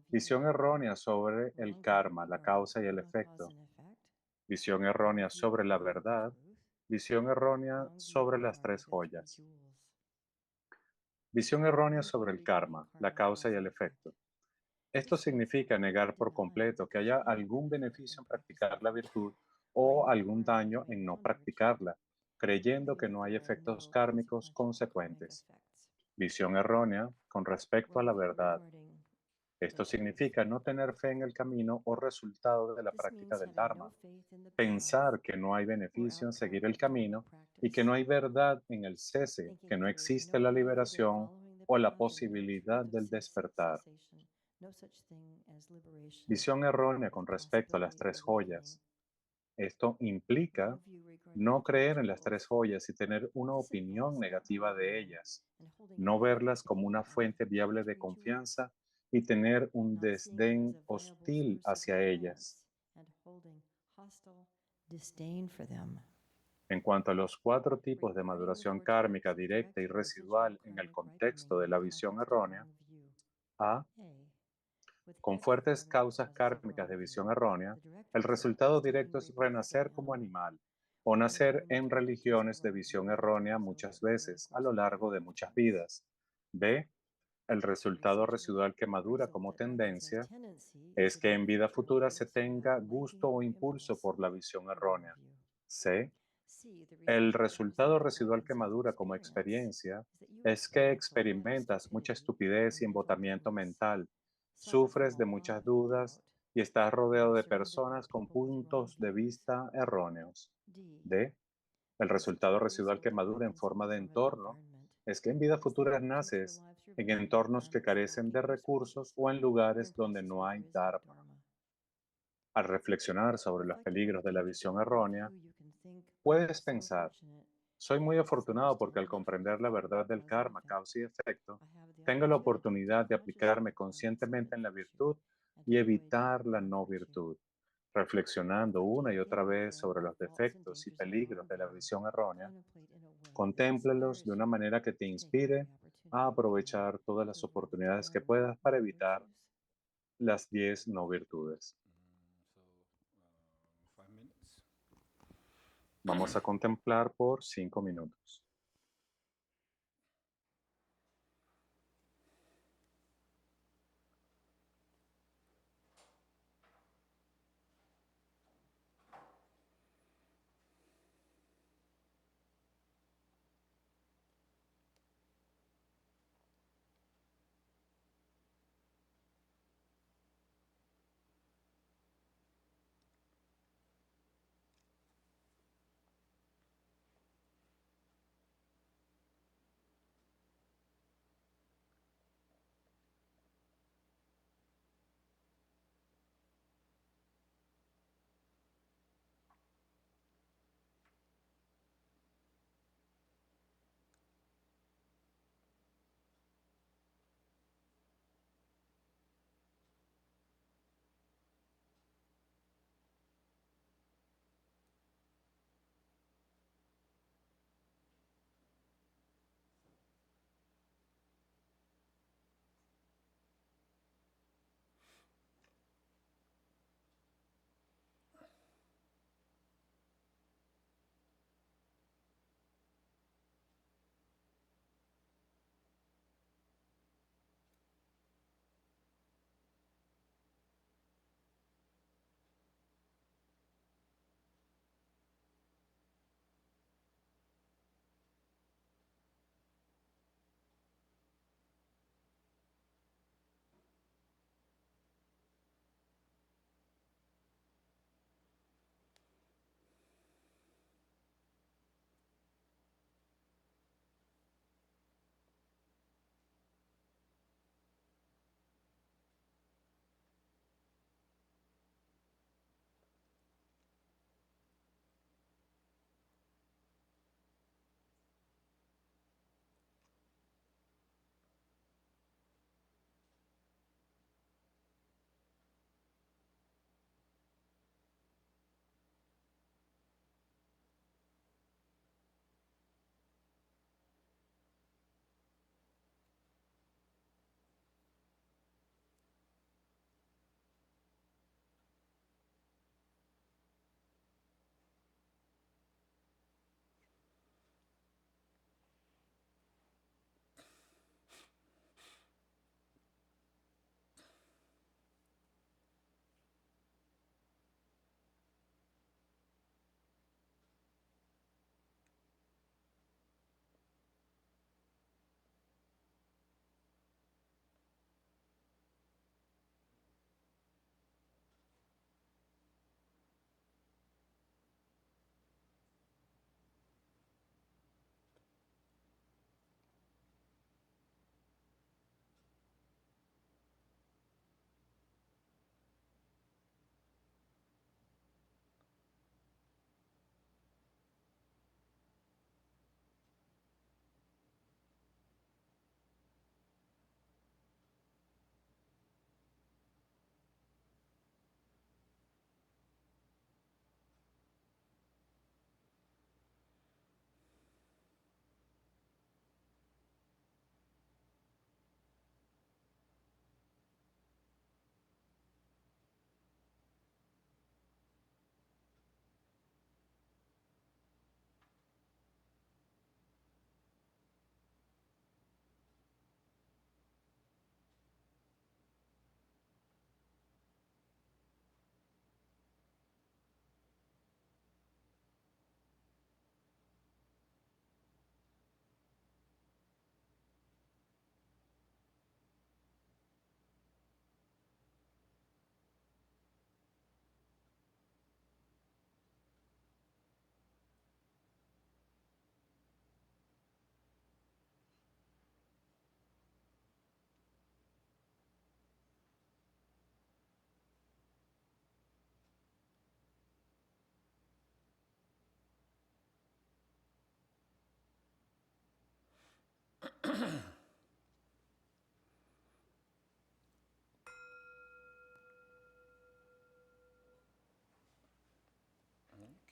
Visión errónea sobre el karma, la causa y el efecto. Visión errónea sobre la verdad. Visión errónea sobre las tres joyas. Visión errónea sobre el karma, la causa y el efecto. Esto significa negar por completo que haya algún beneficio en practicar la virtud o algún daño en no practicarla, creyendo que no hay efectos kármicos consecuentes. Visión errónea con respecto a la verdad. Esto significa no tener fe en el camino o resultado de la práctica del Dharma. Pensar que no hay beneficio en seguir el camino y que no hay verdad en el cese, que no existe la liberación o la posibilidad del despertar. Visión errónea con respecto a las tres joyas. Esto implica no creer en las tres joyas y tener una opinión negativa de ellas, no verlas como una fuente viable de confianza y tener un desdén hostil hacia ellas. En cuanto a los cuatro tipos de maduración kármica directa y residual en el contexto de la visión errónea, A. Con fuertes causas kármicas de visión errónea, el resultado directo es renacer como animal o nacer en religiones de visión errónea muchas veces a lo largo de muchas vidas. B. El resultado residual que madura como tendencia es que en vida futura se tenga gusto o impulso por la visión errónea. C. El resultado residual que madura como experiencia es que experimentas mucha estupidez y embotamiento mental, sufres de muchas dudas y estás rodeado de personas con puntos de vista erróneos. D. El resultado residual que madura en forma de entorno es que en vidas futuras naces en entornos que carecen de recursos o en lugares donde no hay Dharma. Al reflexionar sobre los peligros de la visión errónea, puedes pensar: soy muy afortunado porque al comprender la verdad del karma, causa y efecto, tengo la oportunidad de aplicarme conscientemente en la virtud y evitar la no virtud. Reflexionando una y otra vez sobre los defectos y peligros de la visión errónea, contémplalos de una manera que te inspire a aprovechar todas las oportunidades que puedas para evitar las 10 no virtudes. 5 minutes. Vamos a contemplar por 5 minutos.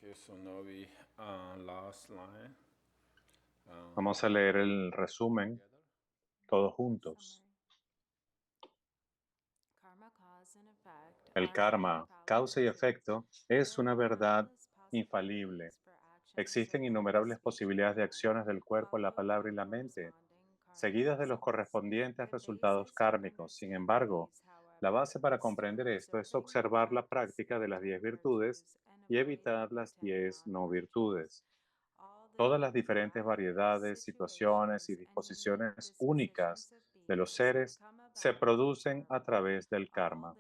Okay, so now we last line. Vamos a leer el resumen todos juntos. El karma, causa y efecto, es una verdad infalible. Existen innumerables posibilidades de acciones del cuerpo, la palabra y la mente, seguidas de los correspondientes resultados kármicos. Sin embargo, la base para comprender esto es observar la práctica de las 10 virtudes y evitar las 10 no virtudes. Todas las diferentes variedades, situaciones y disposiciones únicas de los seres se producen a través del karma.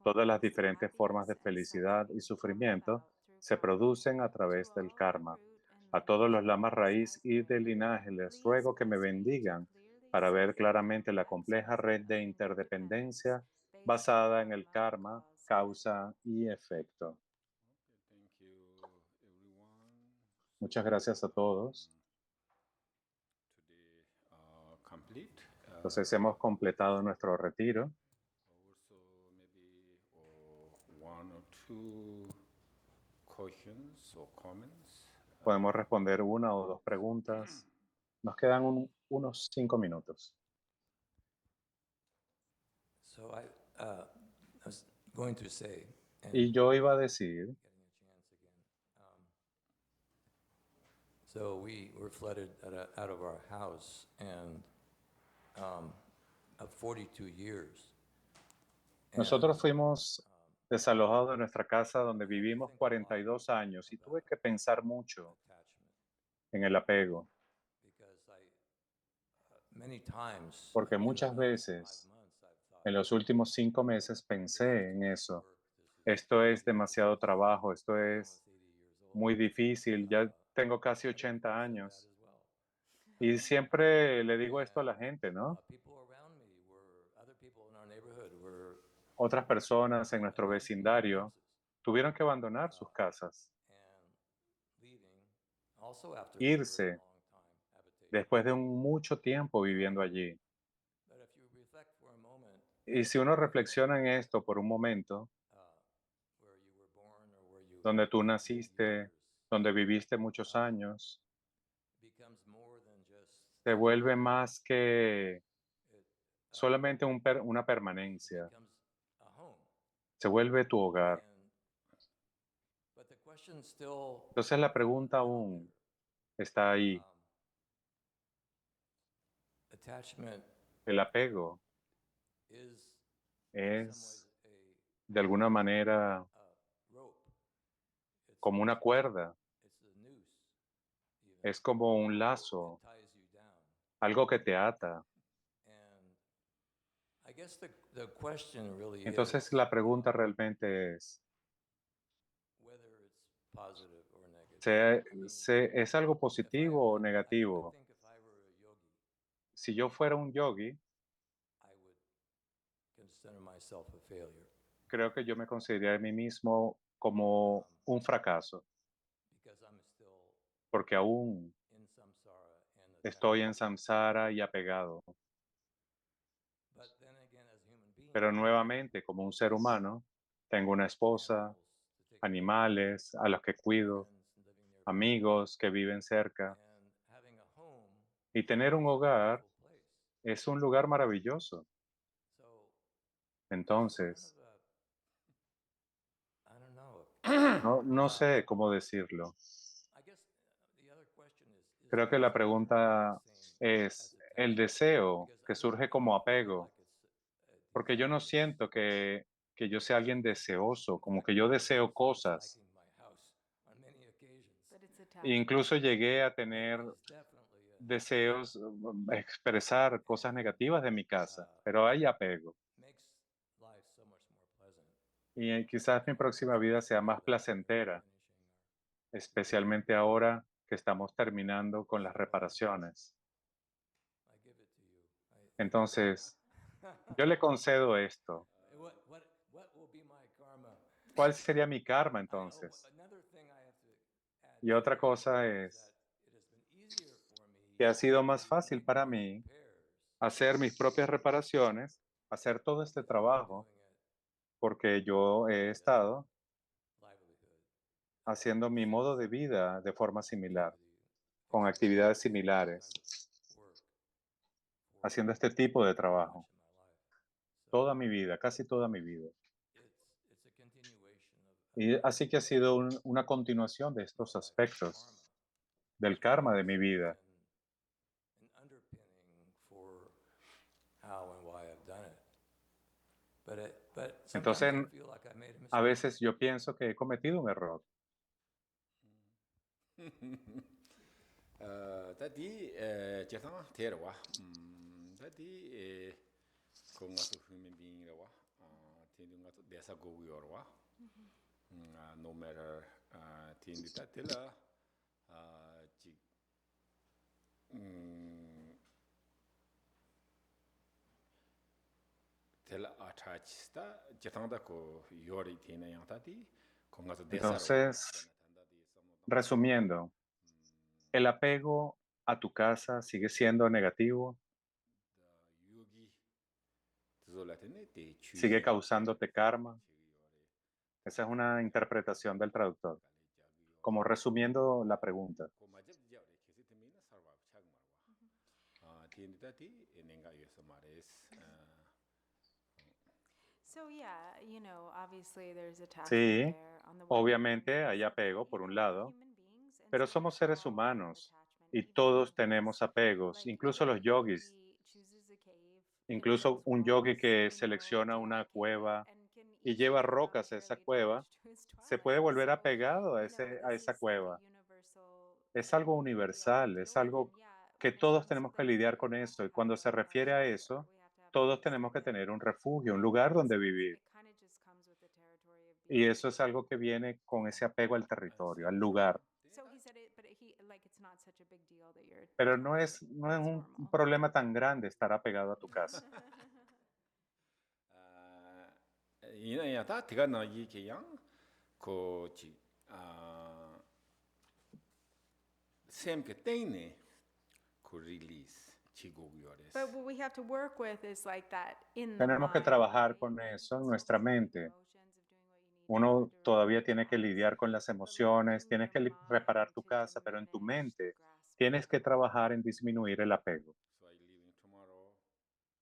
Todas las diferentes formas de felicidad y sufrimiento se producen a través del karma. A todos los lamas raíz y de linaje les ruego que me bendigan para ver claramente la compleja red de interdependencia basada en el karma, causa y efecto. Thank you, everyone. Muchas gracias a todos. Today complete. Entonces hemos completado nuestro retiro. Also, maybe one or two questions or comments. Podemos responder una o dos preguntas. Nos quedan unos 5 minutos. So I was going to say, and Y yo iba a decir, getting a chance again. So we were flooded out of our house, and of 42 years. nosotros fuimos desalojados de nuestra casa donde vivimos 42 años y tuve que pensar mucho en el apego, porque muchas veces en los últimos 5 meses pensé en eso. Esto es demasiado trabajo, esto es muy difícil, ya tengo casi 80 años. Y siempre le digo esto a la gente, ¿no? Otras personas en nuestro vecindario tuvieron que abandonar sus casas, irse después de mucho tiempo viviendo allí. Y si uno reflexiona en esto por un momento, donde tú naciste, donde viviste muchos años, se vuelve más que solamente una permanencia. Se vuelve tu hogar. Entonces la pregunta aún está ahí. El apego es de alguna manera como una cuerda, es como un lazo, algo que te ata. Entonces la pregunta realmente es, ¿es algo positivo o negativo? Si yo fuera un yogi, creo que yo me consideraría a mí mismo como un fracaso, porque aún estoy en samsara y apegado. Pero nuevamente, como un ser humano, tengo una esposa, animales a los que cuido, amigos que viven cerca. Y tener un hogar es un lugar maravilloso. Entonces, no sé cómo decirlo. Creo que la pregunta es el deseo que surge como apego, porque yo no siento que yo sea alguien deseoso, como que yo deseo cosas. E incluso llegué a tener deseos, expresar cosas negativas de mi casa, pero hay apego. Y quizás mi próxima vida sea más placentera, especialmente ahora que estamos terminando con las reparaciones. Entonces, yo le concedo esto. ¿Cuál sería mi karma entonces? Y otra cosa es que ha sido más fácil para mí hacer mis propias reparaciones, hacer todo este trabajo, porque yo he estado haciendo mi modo de vida de forma similar, con actividades similares, haciendo este tipo de trabajo. Toda mi vida, casi toda mi vida. Y así que ha sido una continuación de estos aspectos del karma de mi vida. Entonces, a veces yo pienso que he cometido un error. 다디 제상 테러와 다디 공가서 human being라와 tinga desa goyorwa no matter tinga tela 지 tela attachsta jetangda ko yori tina yangtati 공가서 desa Entonces, resumiendo, el apego a tu casa sigue siendo negativo, sigue causándote karma. Esa es una interpretación del traductor, como resumiendo la pregunta. So yeah, you know, obviously there's attachment Sí, there. On the one hand, obviamente hay some apego people por un are lado, human beings, and pero some somos people seres all have humanos attachment, y even todos yogis. tenemos apegos, Like incluso los yogis, he chooses a cave and incluso brings un yogi rocks, que you know, selecciona to una that cave cueva and can y lleva easily become rocas a esa fairly cueva, attached to his se puede dwelling. volver So, apegado a, you know, a this esa is like a cueva. universal Es algo thing that we all universal, es deal with, algo and yeah, que on todos some tenemos que level lidiar we con have eso. to Y have cuando se our refiere a shelter, eso, we have to have a todos place tenemos to que tener un live. refugio, un lugar donde So vivir. it kind of just comes with the territory of Y being eso es algo que viene con ese apego al territorio, al So lugar. So he said it, but he like it's not such a big deal that you're Pero no attached. no es It's un normal. problema tan grande estar apegado a tu casa. 이나야 다 티가 나기 그냥 고지 샘게 땡네 그 release 지고요레스 But what we have to work with is like that in the Tenemos que mind, trabajar right? con Like, eso en so nuestra many mente. emotions of doing what you need to Uno do to todavía remove tiene que blocks, lidiar con las but like emociones, in tienes your que reparar mind tu to casa, pero en tu diminish the mente grasping. tienes que trabajar en disminuir el apego. So I leaving tomorrow.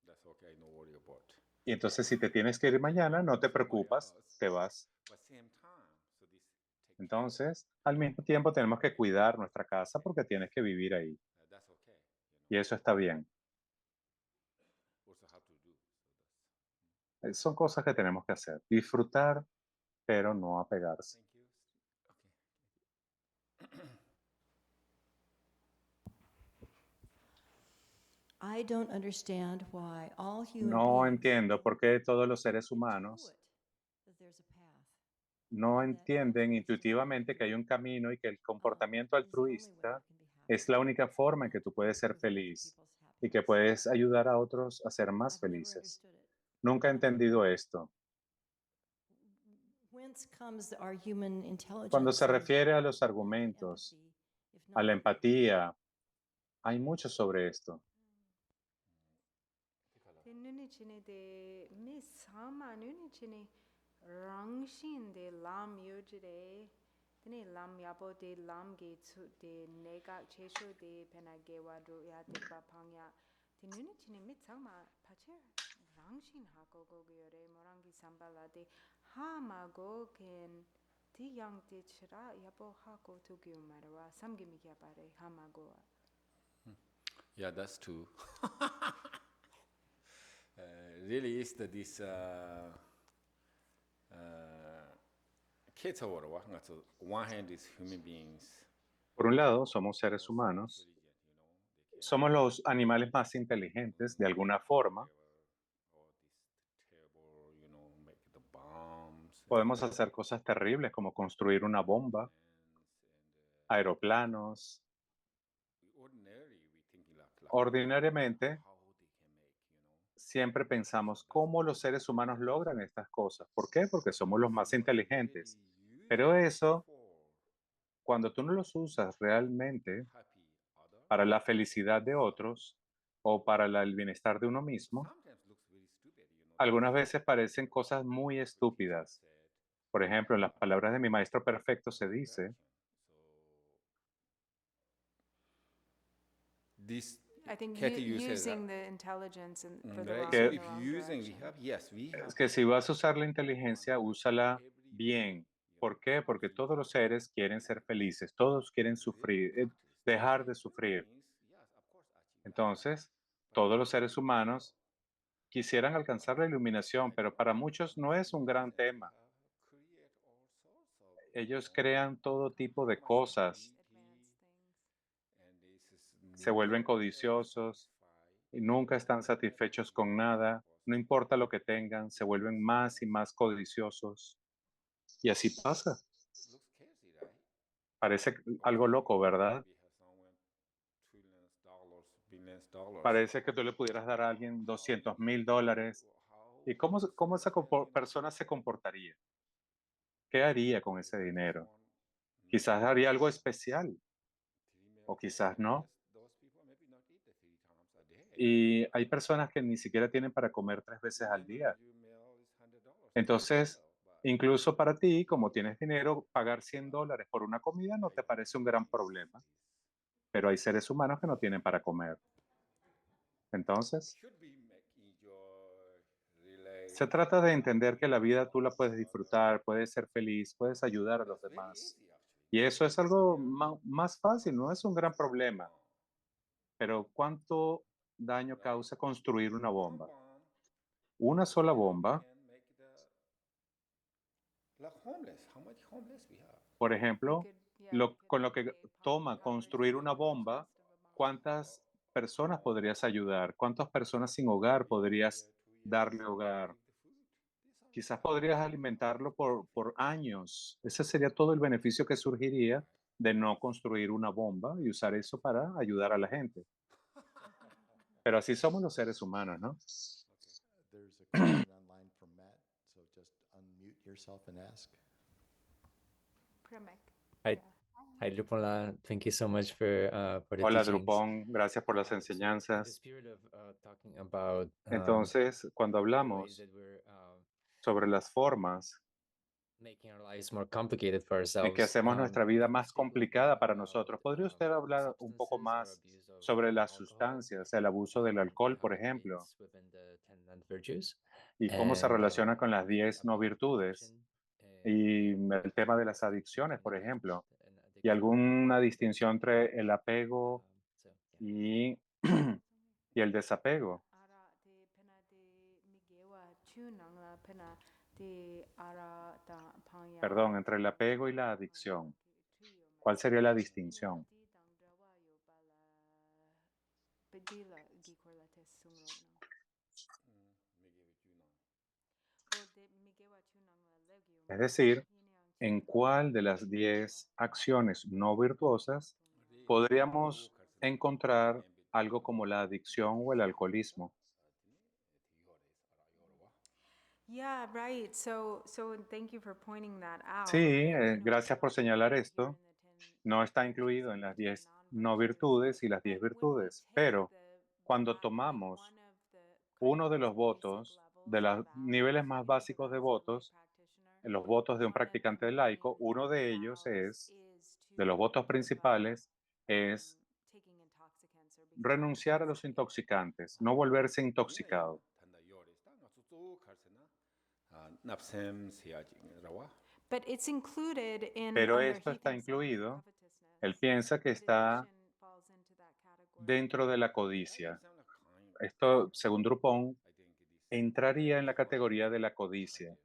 That's okay, no worry about. Y entonces si te tienes que ir mañana, no te preocupas, te vas. But same time, so this take Entonces, al mismo tiempo tenemos que cuidar nuestra casa porque tienes que vivir ahí. that's okay. Y eso está bien. Also have to do. Son cosas que tenemos que hacer. Disfrutar, pero no apegarse. Thank you. I don't understand why all human No beings entiendo por qué todos los seres humanos intuit that there's a path. no and that entienden altruistic intuitivamente que hay un camino y que el comportamiento is the only way altruista you can be happy. es la única forma en que tú puedes ser Improve other feliz people's y que happiness. puedes ayudar a otros a ser más I've never felices. understood it. Nunca he entendido esto. Whence comes our human intelligence Cuando se and refiere a los lack of argumentos, empathy, if a not la for empatía, hay mucho sobre esto. Te nuni chini de mi sama nuni chini rangshin de lam yojire. Tene lam yabo de lam ge tsu de nega chesho de pena gewa do ya de pa pangya. Te nuni chini mi sama pache rangshin ha go go yore morangi sambala de ha ma go ken ti yang te chira yabo ha go to gyu marwa samgi mi kya pare ha ma go. Yeah, that's true. Really is that this kids are one hand is human beings. Por un lado, somos seres humanos, somos los animales más inteligentes de alguna forma. Podemos hacer cosas terribles como construir una bomba, aeroplanos. Ordinariamente, siempre pensamos cómo los seres humanos logran estas cosas. ¿Por qué? Porque somos los más inteligentes. Pero eso, cuando tú no los usas realmente para la felicidad de otros o para el bienestar de uno mismo, algunas veces parecen cosas muy estúpidas. Por ejemplo, en las palabras de mi maestro perfecto se dice This I think Kathy, you said using that. the intelligence for the Right. wrong, So que, in the if wrong using, we direction. have, yes, we have. es que si vas a usar la inteligencia, úsala bien. ¿Por qué? Porque todos los seres quieren ser felices, todos quieren sufrir, dejar de sufrir. Entonces, todos los seres humanos quisieran alcanzar la iluminación, pero para muchos no es un gran tema. Ellos crean todo tipo de cosas, se vuelven codiciosos y nunca están satisfechos con nada. No importa lo que tengan, se vuelven más y más codiciosos. Y así pasa. Parece algo loco, ¿verdad? Parece que tú le pudieras dar a alguien $200,000. ¿Y cómo esa persona se comportaría? ¿Qué haría con ese dinero? Quizás haría algo especial o quizás no. Y hay personas que ni siquiera tienen para comer 3 veces al día. Entonces, incluso para ti, como tienes dinero, pagar $100 por una comida no te parece un gran problema. Pero hay seres humanos que no tienen para comer. Entonces, se trata de entender que la vida tú la puedes disfrutar, puedes ser feliz, puedes ayudar a los demás. Y eso es algo más fácil, no es un gran problema. Pero ¿cuánto daño causa construir una bomba? Una sola bomba, por We ejemplo, could, yeah, we could con lo que create toma poverty construir una reduction bomba, instead of a bomb. ¿cuántas personas podrías ayudar? ¿Cuántas personas sin hogar podrías darle hogar? Quizás podrías alimentarlo por años. Ese sería todo el beneficio que surgiría de no construir una bomba y usar eso para ayudar a la gente. Pero así somos los seres humanos, ¿no? There's a question online from Matt, so just unmute yourself and ask. Premek. Hi. Yeah. Hi, Lupola. Thank you so much for the Hola, teachings. Drupón, gracias por las So, in the enseñanzas. spirit of talking about Entonces, cuando the ways hablamos that we're sobre las formas making our lives more complicated for en ourselves, que hacemos nuestra vida could you más speak a little bit complicada para about nosotros, ¿podría usted hablar un poco substances or más abuse of sobre las alcohol sustancias, el abuso del and alcohol, por how it ejemplo, fits within the 10 non-virtues, y cómo se and relaciona con las maybe 10 no about virtudes? addiction Y and el tema de las what's the adicciones, distinction por between ejemplo, an y addiction alguna and distinción addiction. entre el apego So, yeah. y, y el desapego. Ara te pena de migewa chunang la pena de ara ta panya. Perdón, entre el apego y la adicción. ¿Cuál sería la distinción? Bedila gikorla te sumro no. O de migewa chunang la legio. Es decir, ¿en cuál de las 10 acciones no virtuosas podríamos encontrar algo como la adicción o el alcoholismo? Yeah, right. So thank you for pointing that out. Sí, that, gracias por it's not señalar included here esto. in the 10 No está virtues incluido or en the las 10 10 no non-virtues. virtudes y las 10 But when we virtudes, take pero cuando tomamos one of the uno de kind los of basic votos, de levels los of niveles vows, más like the básicos de vows of a lay votos, practitioner, en los votos de un one of the practicante laico, main uno de ellos vows es, is de los to votos give up principales, es taking intoxicants or becoming renunciar a los intoxicantes, no volverse intoxicado. But it's included in Pero under esto he está thinks under incluido, covetousness. él piensa que That está addiction falls into that category. dentro de la codicia. Esto, según Drupon, entraría en la categoría de la codicia.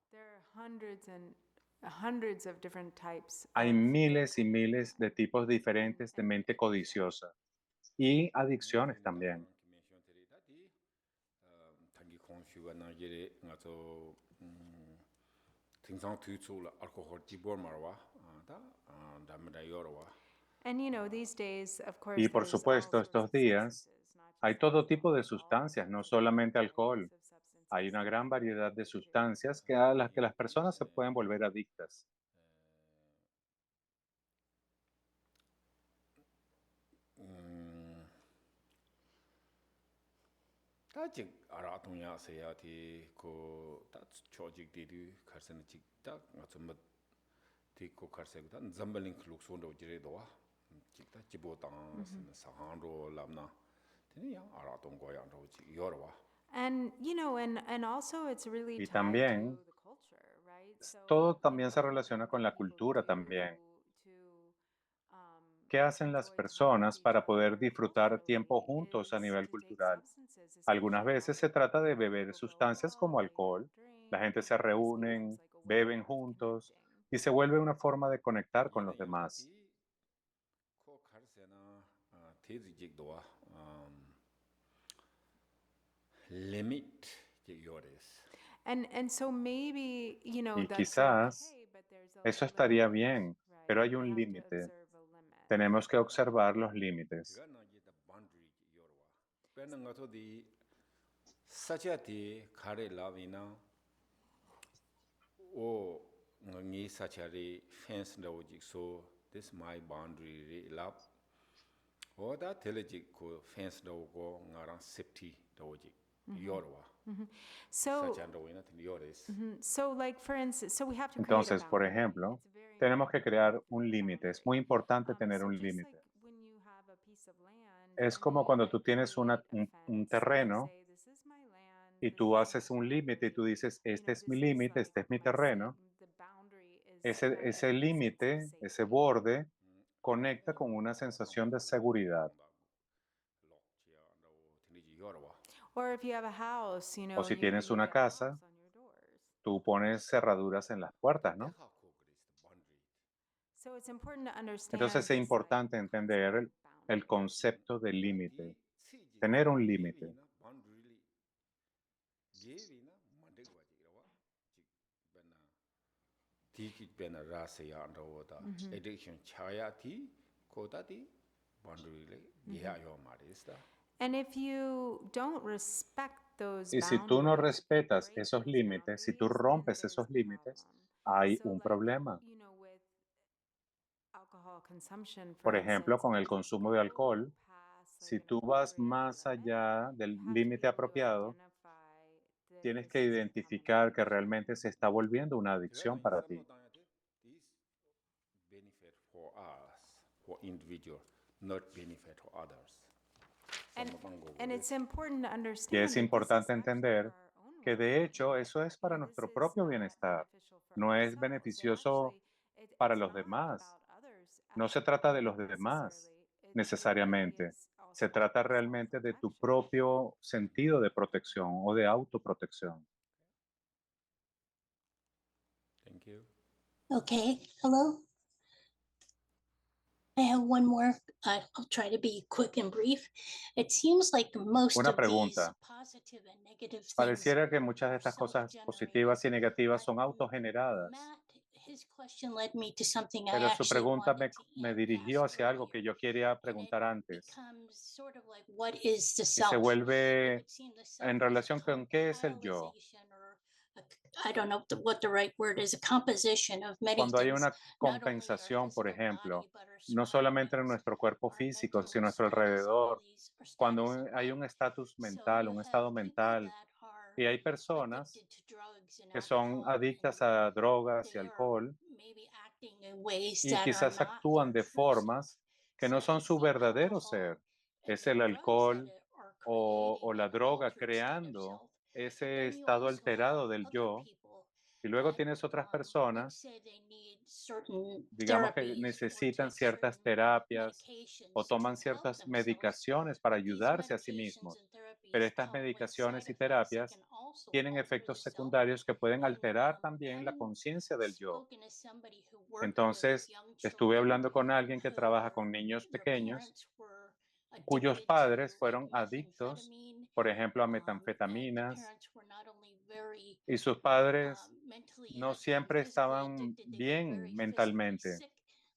There are hundreds of different types Hay of miles y miles de tipos diferentes de mente codiciosa y adicciones también. And these days, of course, Y por there's all supuesto, sorts estos of días substances, not hay just todo tipo de alcohol, all sustancias, no sorts of solamente different alcohol. types of substances Hay una that gran variedad de could, sustancias a las que las personas se pueden volver adictas. 다직 알아동야 세야디 그다 조직들이 가르치는 직다 좀 디고 가르치고다 잠발링 클룩손도 지레도와 직다 지보당 사한로 람나 되냐 알아동고야로 지여와. And and also it's really Y tied también, to the culture, right? So todo también se what relaciona do con la people cultura do también. to ¿Qué hacen las enjoy time with personas each para poder other disfrutar tiempo culturally juntos a is nivel to take cultural? substances, Algunas especially veces se alcohol. trata de You know, beber people go sustancias como out, they have alcohol. La gente drinks, se and this becomes reúnen, like a way beben of juntos connecting. y se vuelve una forma de conectar con 얘네 los demás. 양다디 코 가르세나 대지직도와 limit yores. And so maybe, Y that's quizás okay, but there's a eso limit, estaría bien, pero right? hay We un have to límite. observe a limit. Tenemos que observar los límites. 그거는 이제 boundary yore와. 빼는 것도 디 사자디 가래 라비나 오 ngani sachari fence lawjik so this my boundary re lap oda telejik ko fence law ko ngarang safety lawjik yorwa So, sachando wina yores. so like for instance, so we have to create a Entonces, por boundary. ejemplo, It's very tenemos que important to crear create un a límite. Es boundary. muy importante tener So un just like límite. when you have a piece of land Es and como you cuando tú tienes create a un fence and you terreno say, this is my land, y this tú is haces my un límite y tú boundary. dices, este es mi This is límite, like este es mi my terreno. the boundary is Ese connected with a sense of límite, ese safety. borde, conecta con una sensación de seguridad. Or if you have a house, O si you tienes una get casa, locks on your doors. tú pones cerraduras en las puertas, ¿no? So it's important to understand Entonces es this, importante concept entender of boundary. el concepto de límite, tener un límite. And if you don't respect those Y si tú no boundaries, if you respetas break esos those límites, si tú boundaries, then rompes there's esos a límites, problem. hay So un like, problema. with alcohol consumption, for Por ejemplo, instance, con el if you consumo de go alcohol, past si like an tú vas appropriate más limit, allá del you have to be límite able to apropiado, identify that tienes this que is becoming an identificar que addiction. realmente se está volviendo una adicción para ti. Benefit for us, for individual, not benefit for others. And it's important to understand Y es that this is importante actually entender for our own que de hecho well-being. eso es para This nuestro is propio not bienestar, beneficial for no es ourselves. beneficioso para It's los not demás. about others, No se trata de los demás necessarily. It really necesariamente, is also se trata about realmente de tu self-protection. propio sentido de protección o de autoprotección. Thank you. Okay, hello. I have one more. I'll try to be quick and brief. It seems like most Una of these pregunta. positive and negative things Pareciera que muchas de are estas cosas self-generated. positivas y negativas son autogeneradas, Matt, his question led me to something I pero su actually pregunta wanted me to dirigió ask hacia algo que earlier. yo quería And it preguntar antes becomes sort of like, what is the y se self? And vuelve it seemed the self en was a relación con qué es el yo. compilation or I don't know what the right word is, a composition of many Cuando hay things. una Not only our compensación, por physical ejemplo, body, but our no solamente en surroundings, nuestro cuerpo our físico, mental sino a nuestro status alrededor, abilities, our cuando status in hay life. un estatus So mental, you un have estado people mental, that are y hay personas addicted to drugs and que son alcohol, adictas and a drogas y they are alcohol maybe acting in ways y that are quizás not actúan their de true self. formas que no So son it's su the verdadero alcohol ser. and Es the el drugs that alcohol are o creating la an droga altered state of creando self. But ese then you estado also have alterado del other yo. people Y luego that tienes otras let's personas, say they need certain digamos que therapies or necesitan take ciertas certain terapias o medications to toman help ciertas themselves. medicaciones para But these ayudarse a sí medications mismos. and Pero therapies estas come with medicaciones side y effects that terapias can also tienen alter the efectos self. secundarios que pueden And alterar también la having conciencia del yo. spoken as somebody who worked with Entonces, young estuve children hablando con alguien que trabaja con who niños their pequeños parents were cuyos addicted padres to like fueron adictos, methamphetamine, por ejemplo, a and the metanfetaminas, parents were not only very y sus padres mentally no and siempre physically estaban addicted, they were bien very physically mentalmente, sick,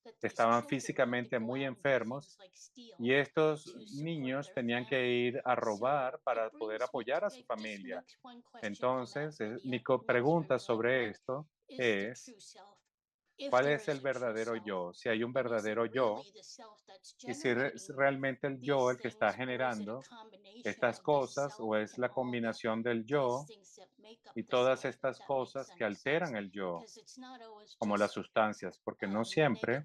that these estaban children had to físicamente go muy out and do enfermos things like steal y estos to support niños their tenían que family. ir a So robar it para poder brings me apoyar to a su just familia. makes one question come out Entonces, for the mi administrator, pregunta like sobre what esto is the es, true self? ¿Cuál es el verdadero yo? Si hay un verdadero yo, y si es realmente el yo el que está generando estas cosas, o es la combinación del yo y todas estas cosas que alteran el yo, como las sustancias, porque no siempre,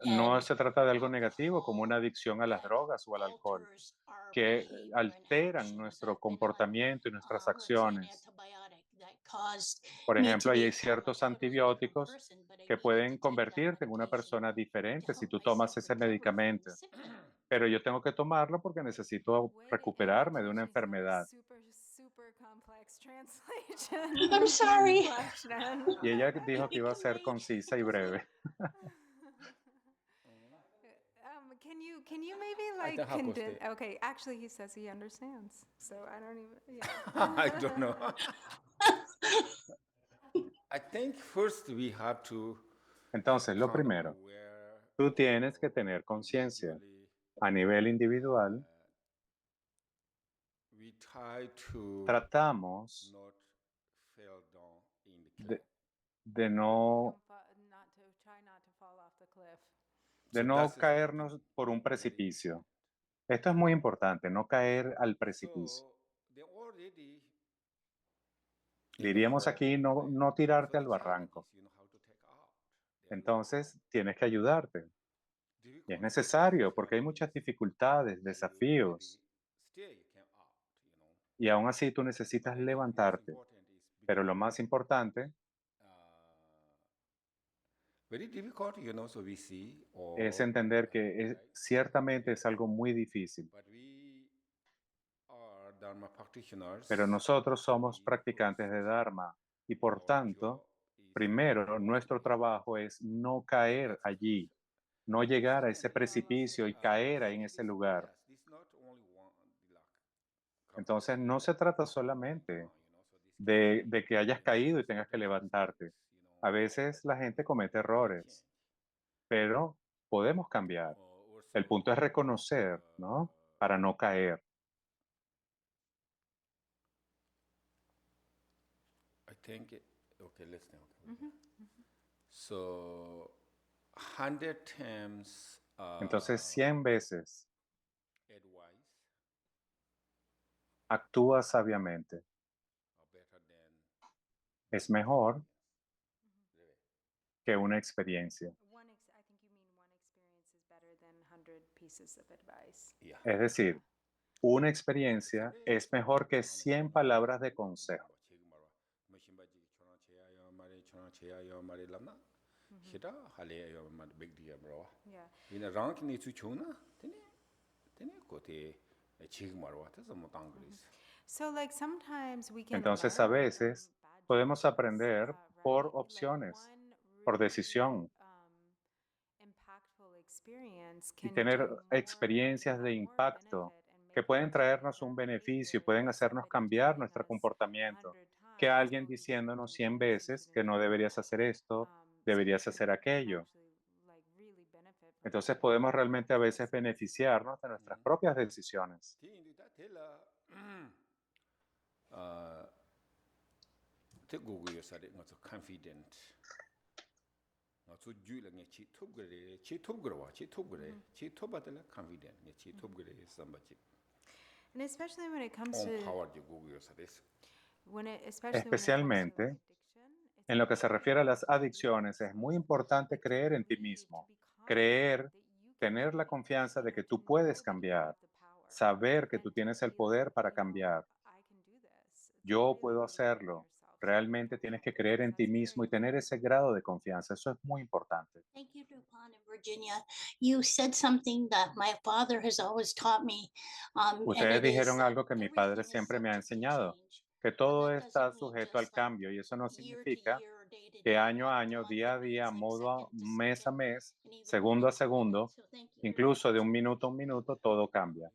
no se trata de algo negativo como una adicción a las drogas o al alcohol, que alteran nuestro comportamiento y nuestras acciones. Por ejemplo, hay ciertos antibióticos que pueden convertirte en una persona diferente si tú tomas ese medicamento. Pero yo tengo que tomarlo porque necesito recuperarme de una enfermedad. Super complex translation. I'm sorry. Question. Y ella dijo que iba a ser concisa y breve. Can you maybe like think I'll go condense? stay. Okay, actually, he says he understands, so I don't even. Yeah. I don't know. I think first we have to Entonces, lo become primero, aware tú tienes que of tener conciencia individually, a nivel individual. we try to Tratamos not fall down in the cliff. de no, Not to fall off the cliff. de So no that's caernos por un precipicio. Esto es muy importante, no caer al precipicio. So they already in the Diríamos fall, aquí, no, right? no So tirarte the al challenge barranco. is, how to take out. They are Entonces, tienes que ayudarte. Y es difficult. necesario porque hay muchas dificultades, And you desafíos. already stay, you can out, Y aún así tú necesitas But I think most levantarte. important is Pero lo become, más importante very difficult, so we see, es or, entender que right? ciertamente es algo muy difícil. But we are Dharma practitioners. Pero nosotros somos We practicantes de first, Dharma y por our tanto, job is primero, to nuestro avoid. trabajo es no caer allí, no llegar a ese precipicio y caer en ese lugar. Yes, this not only one, like, Entonces, no se trata solamente so this can de que hayas caído y tengas que levantarte. A veces la gente comete errores, pero podemos cambiar. El punto es reconocer, ¿no? Para no caer. I think, okay, listen. Okay. So, 100 times Entonces, 100 veces advice actúa sabiamente. are better than Es mejor que una experiencia. I think you mean one experience is better than 100 pieces of advice. yeah. Es decir, una experiencia es mejor que 100 palabras de consejo. Yeah. So like sometimes we can Entonces, learn a veces from bad podemos choices, aprender por right? opciones, Like one por really, decisión, impactful experience y can tener do more, experiencias de provide more impacto benefit and que make pueden us traernos better un beneficio y behavior pueden than hacernos somebody cambiar telling nuestro us comportamiento, 100 que times alguien what we should diciéndonos do 100 versus veces doing que it no deberías hacer esto, so deberías we hacer can aquello. actually like really benefit from Entonces making podemos better realmente a veces choices. beneficiarnos de nuestras propias decisiones. Confident. And especially when it comes to Especialmente en lo que se refiere a las adicciones, es muy importante creer en ti mismo, creer, tener la confianza de que tú puedes cambiar, saber que tú tienes el poder para cambiar. Yo puedo hacerlo. Realmente tienes que creer en ti mismo y tener ese grado de confianza. Eso es muy importante. Thank you, Dupan and Virginia. You said something that my father has always taught me. And Ustedes it is dijeron that algo que mi padre everything is siempre me ha subject to enseñado, change. que But todo that está doesn't mean sujeto al just like cambio y eso no year to significa year or day to que day, año a month to año, month. día a It día, means like modo, second to mes a second mes, and even segundo a minute to minute. segundo, So thank you. incluso de un minuto a un minuto, todo cambia.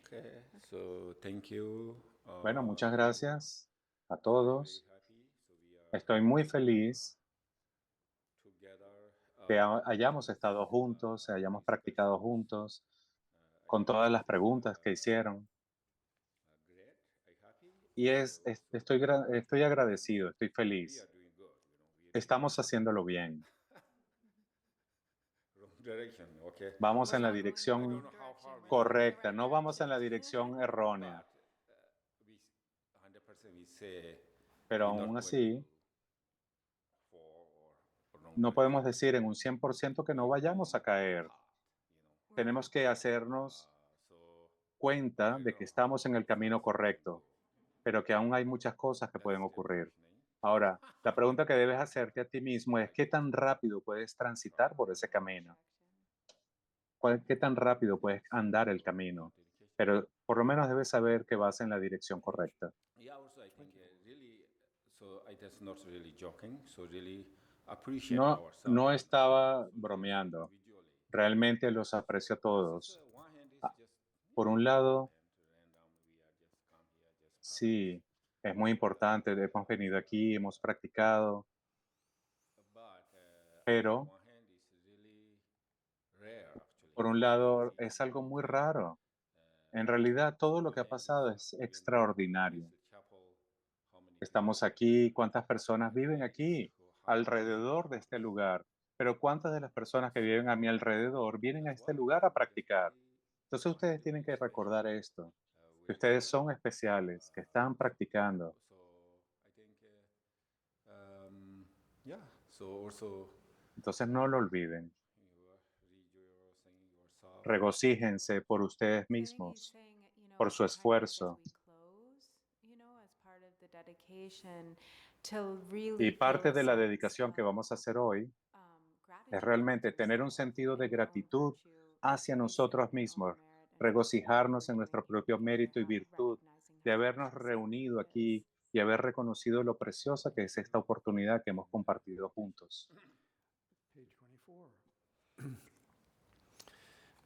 Okay, so thank you. Bueno, muchas gracias a todos. Very happy. So we are Estoy muy feliz together. que hayamos estado juntos, hayamos practicado juntos, con todas las preguntas que hicieron. Great. I Y estoy agradecido, estoy we feliz. are doing good. We are Estamos haciéndolo bien. wrong direction. Okay. Vamos en la I don't dirección know how far we correcta, no vamos en la dirección errónea. but we 100% we say Pero we're not aún going así, to fall or wrong no direction. podemos decir en un 100% que no vayamos a caer. Tenemos que hacernos So cuenta de que estamos en el camino correcto, pero que aún hay muchas cosas que pueden ocurrir. Ahora, la pregunta que debes hacerte a ti mismo es ¿qué tan rápido puedes transitar por ese camino? ¿Qué tan rápido puedes andar el camino? Pero por lo menos debes saber que vas en la dirección correcta. yeah, also I think really, so I just not really joking. So really appreciate ourselves. No estaba bromeando. individually. Realmente los aprecio a todos. One hand is Ah, just Por un lado, random. We are just come here, just come. sí, es muy importante. Hemos venido aquí, hemos practicado, But pero one hand is really rare actually. por un lado es algo muy raro. En realidad, todo lo que ha pasado es extraordinario. Estamos aquí, ¿cuántas personas viven aquí, alrededor de este lugar? Pero ¿cuántas de las personas que viven a mi alrededor vienen a este lugar a practicar? Entonces ustedes tienen que recordar esto, que ustedes son especiales, que están practicando. So I think, yeah. So also Entonces no lo olviden. you are rejoicing yourself. Regocíjense por ustedes mismos, por su esfuerzo. Y parte de la dedicación que vamos a hacer hoy es realmente tener un sentido de gratitud hacia nosotros mismos, regocijarnos en nuestro propio mérito y virtud de habernos reunido aquí y haber reconocido lo preciosa que es esta oportunidad que hemos compartido juntos. Page 24.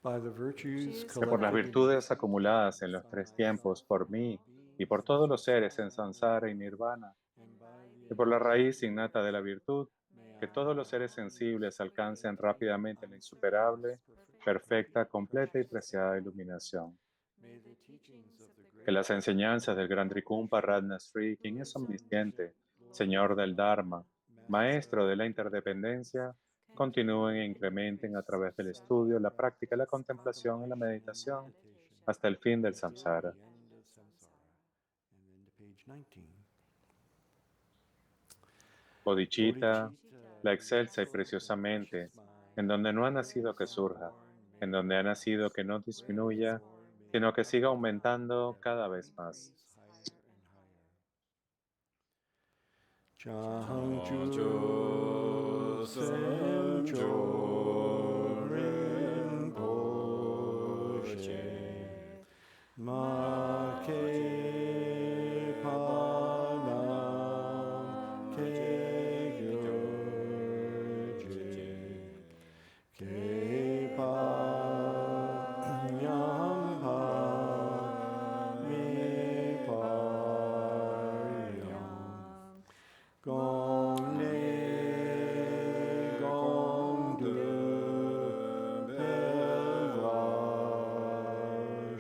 By the virtues Que por las collected in virtudes acumuladas en los tres tiempos, por mí y por todos los seres en samsara y nirvana, y por la raíz innata de la virtud, que todos los seres sensibles alcancen rápidamente la insuperable, perfecta, completa y preciada iluminación. Que las enseñanzas del Gran Trikumpa Radna Sri, quien es omnisciente, Señor del Dharma, Maestro de la interdependencia, continúen e incrementen a través del estudio, la práctica, la contemplación y la meditación hasta el fin del samsara. Bodhicitta, la excelsa y preciosamente, en donde no ha nacido que surja, en donde ha nacido que no disminuya, sino que siga aumentando cada vez más. Changchu Sencho Rinpoche Ma Ke Panam Ke Gyurje Ke Pa Nyam Pa Mi Pa Yam Gong Ne Gong De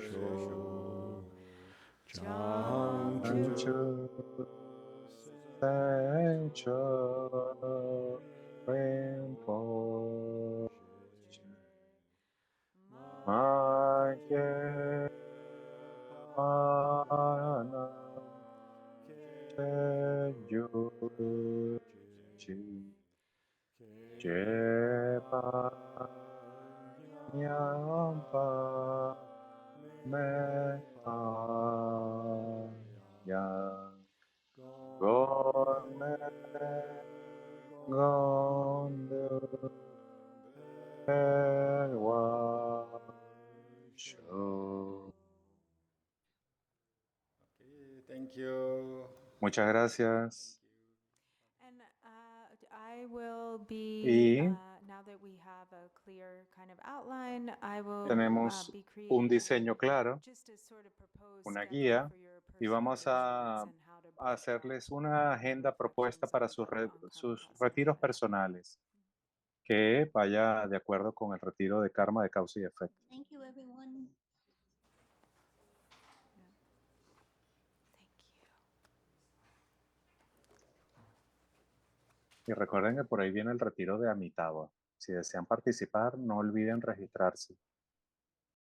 Pelvasho Changchu Sencho Rinpoche Ma Ke Panam Ke Gyurje Jepa Nyampa Mekaya Gorme Gondu Perwasho. Okay, thank you. Muchas gracias. And I will be, Y now that we have a clear kind of outline, I will tenemos be un creating diseño claro, just a sort of proposed una schedule guía, for your y vamos personal a retreats and how to break down hacerles una agenda propuesta para sus reflections on karma retiros cause and effect. personales, que vaya de acuerdo con el retiro de karma de causa y efecto. Thank you, everyone. Thank you. Y recuerden que por ahí viene el retiro de Amitabha. Si desean participar, no olviden registrarse.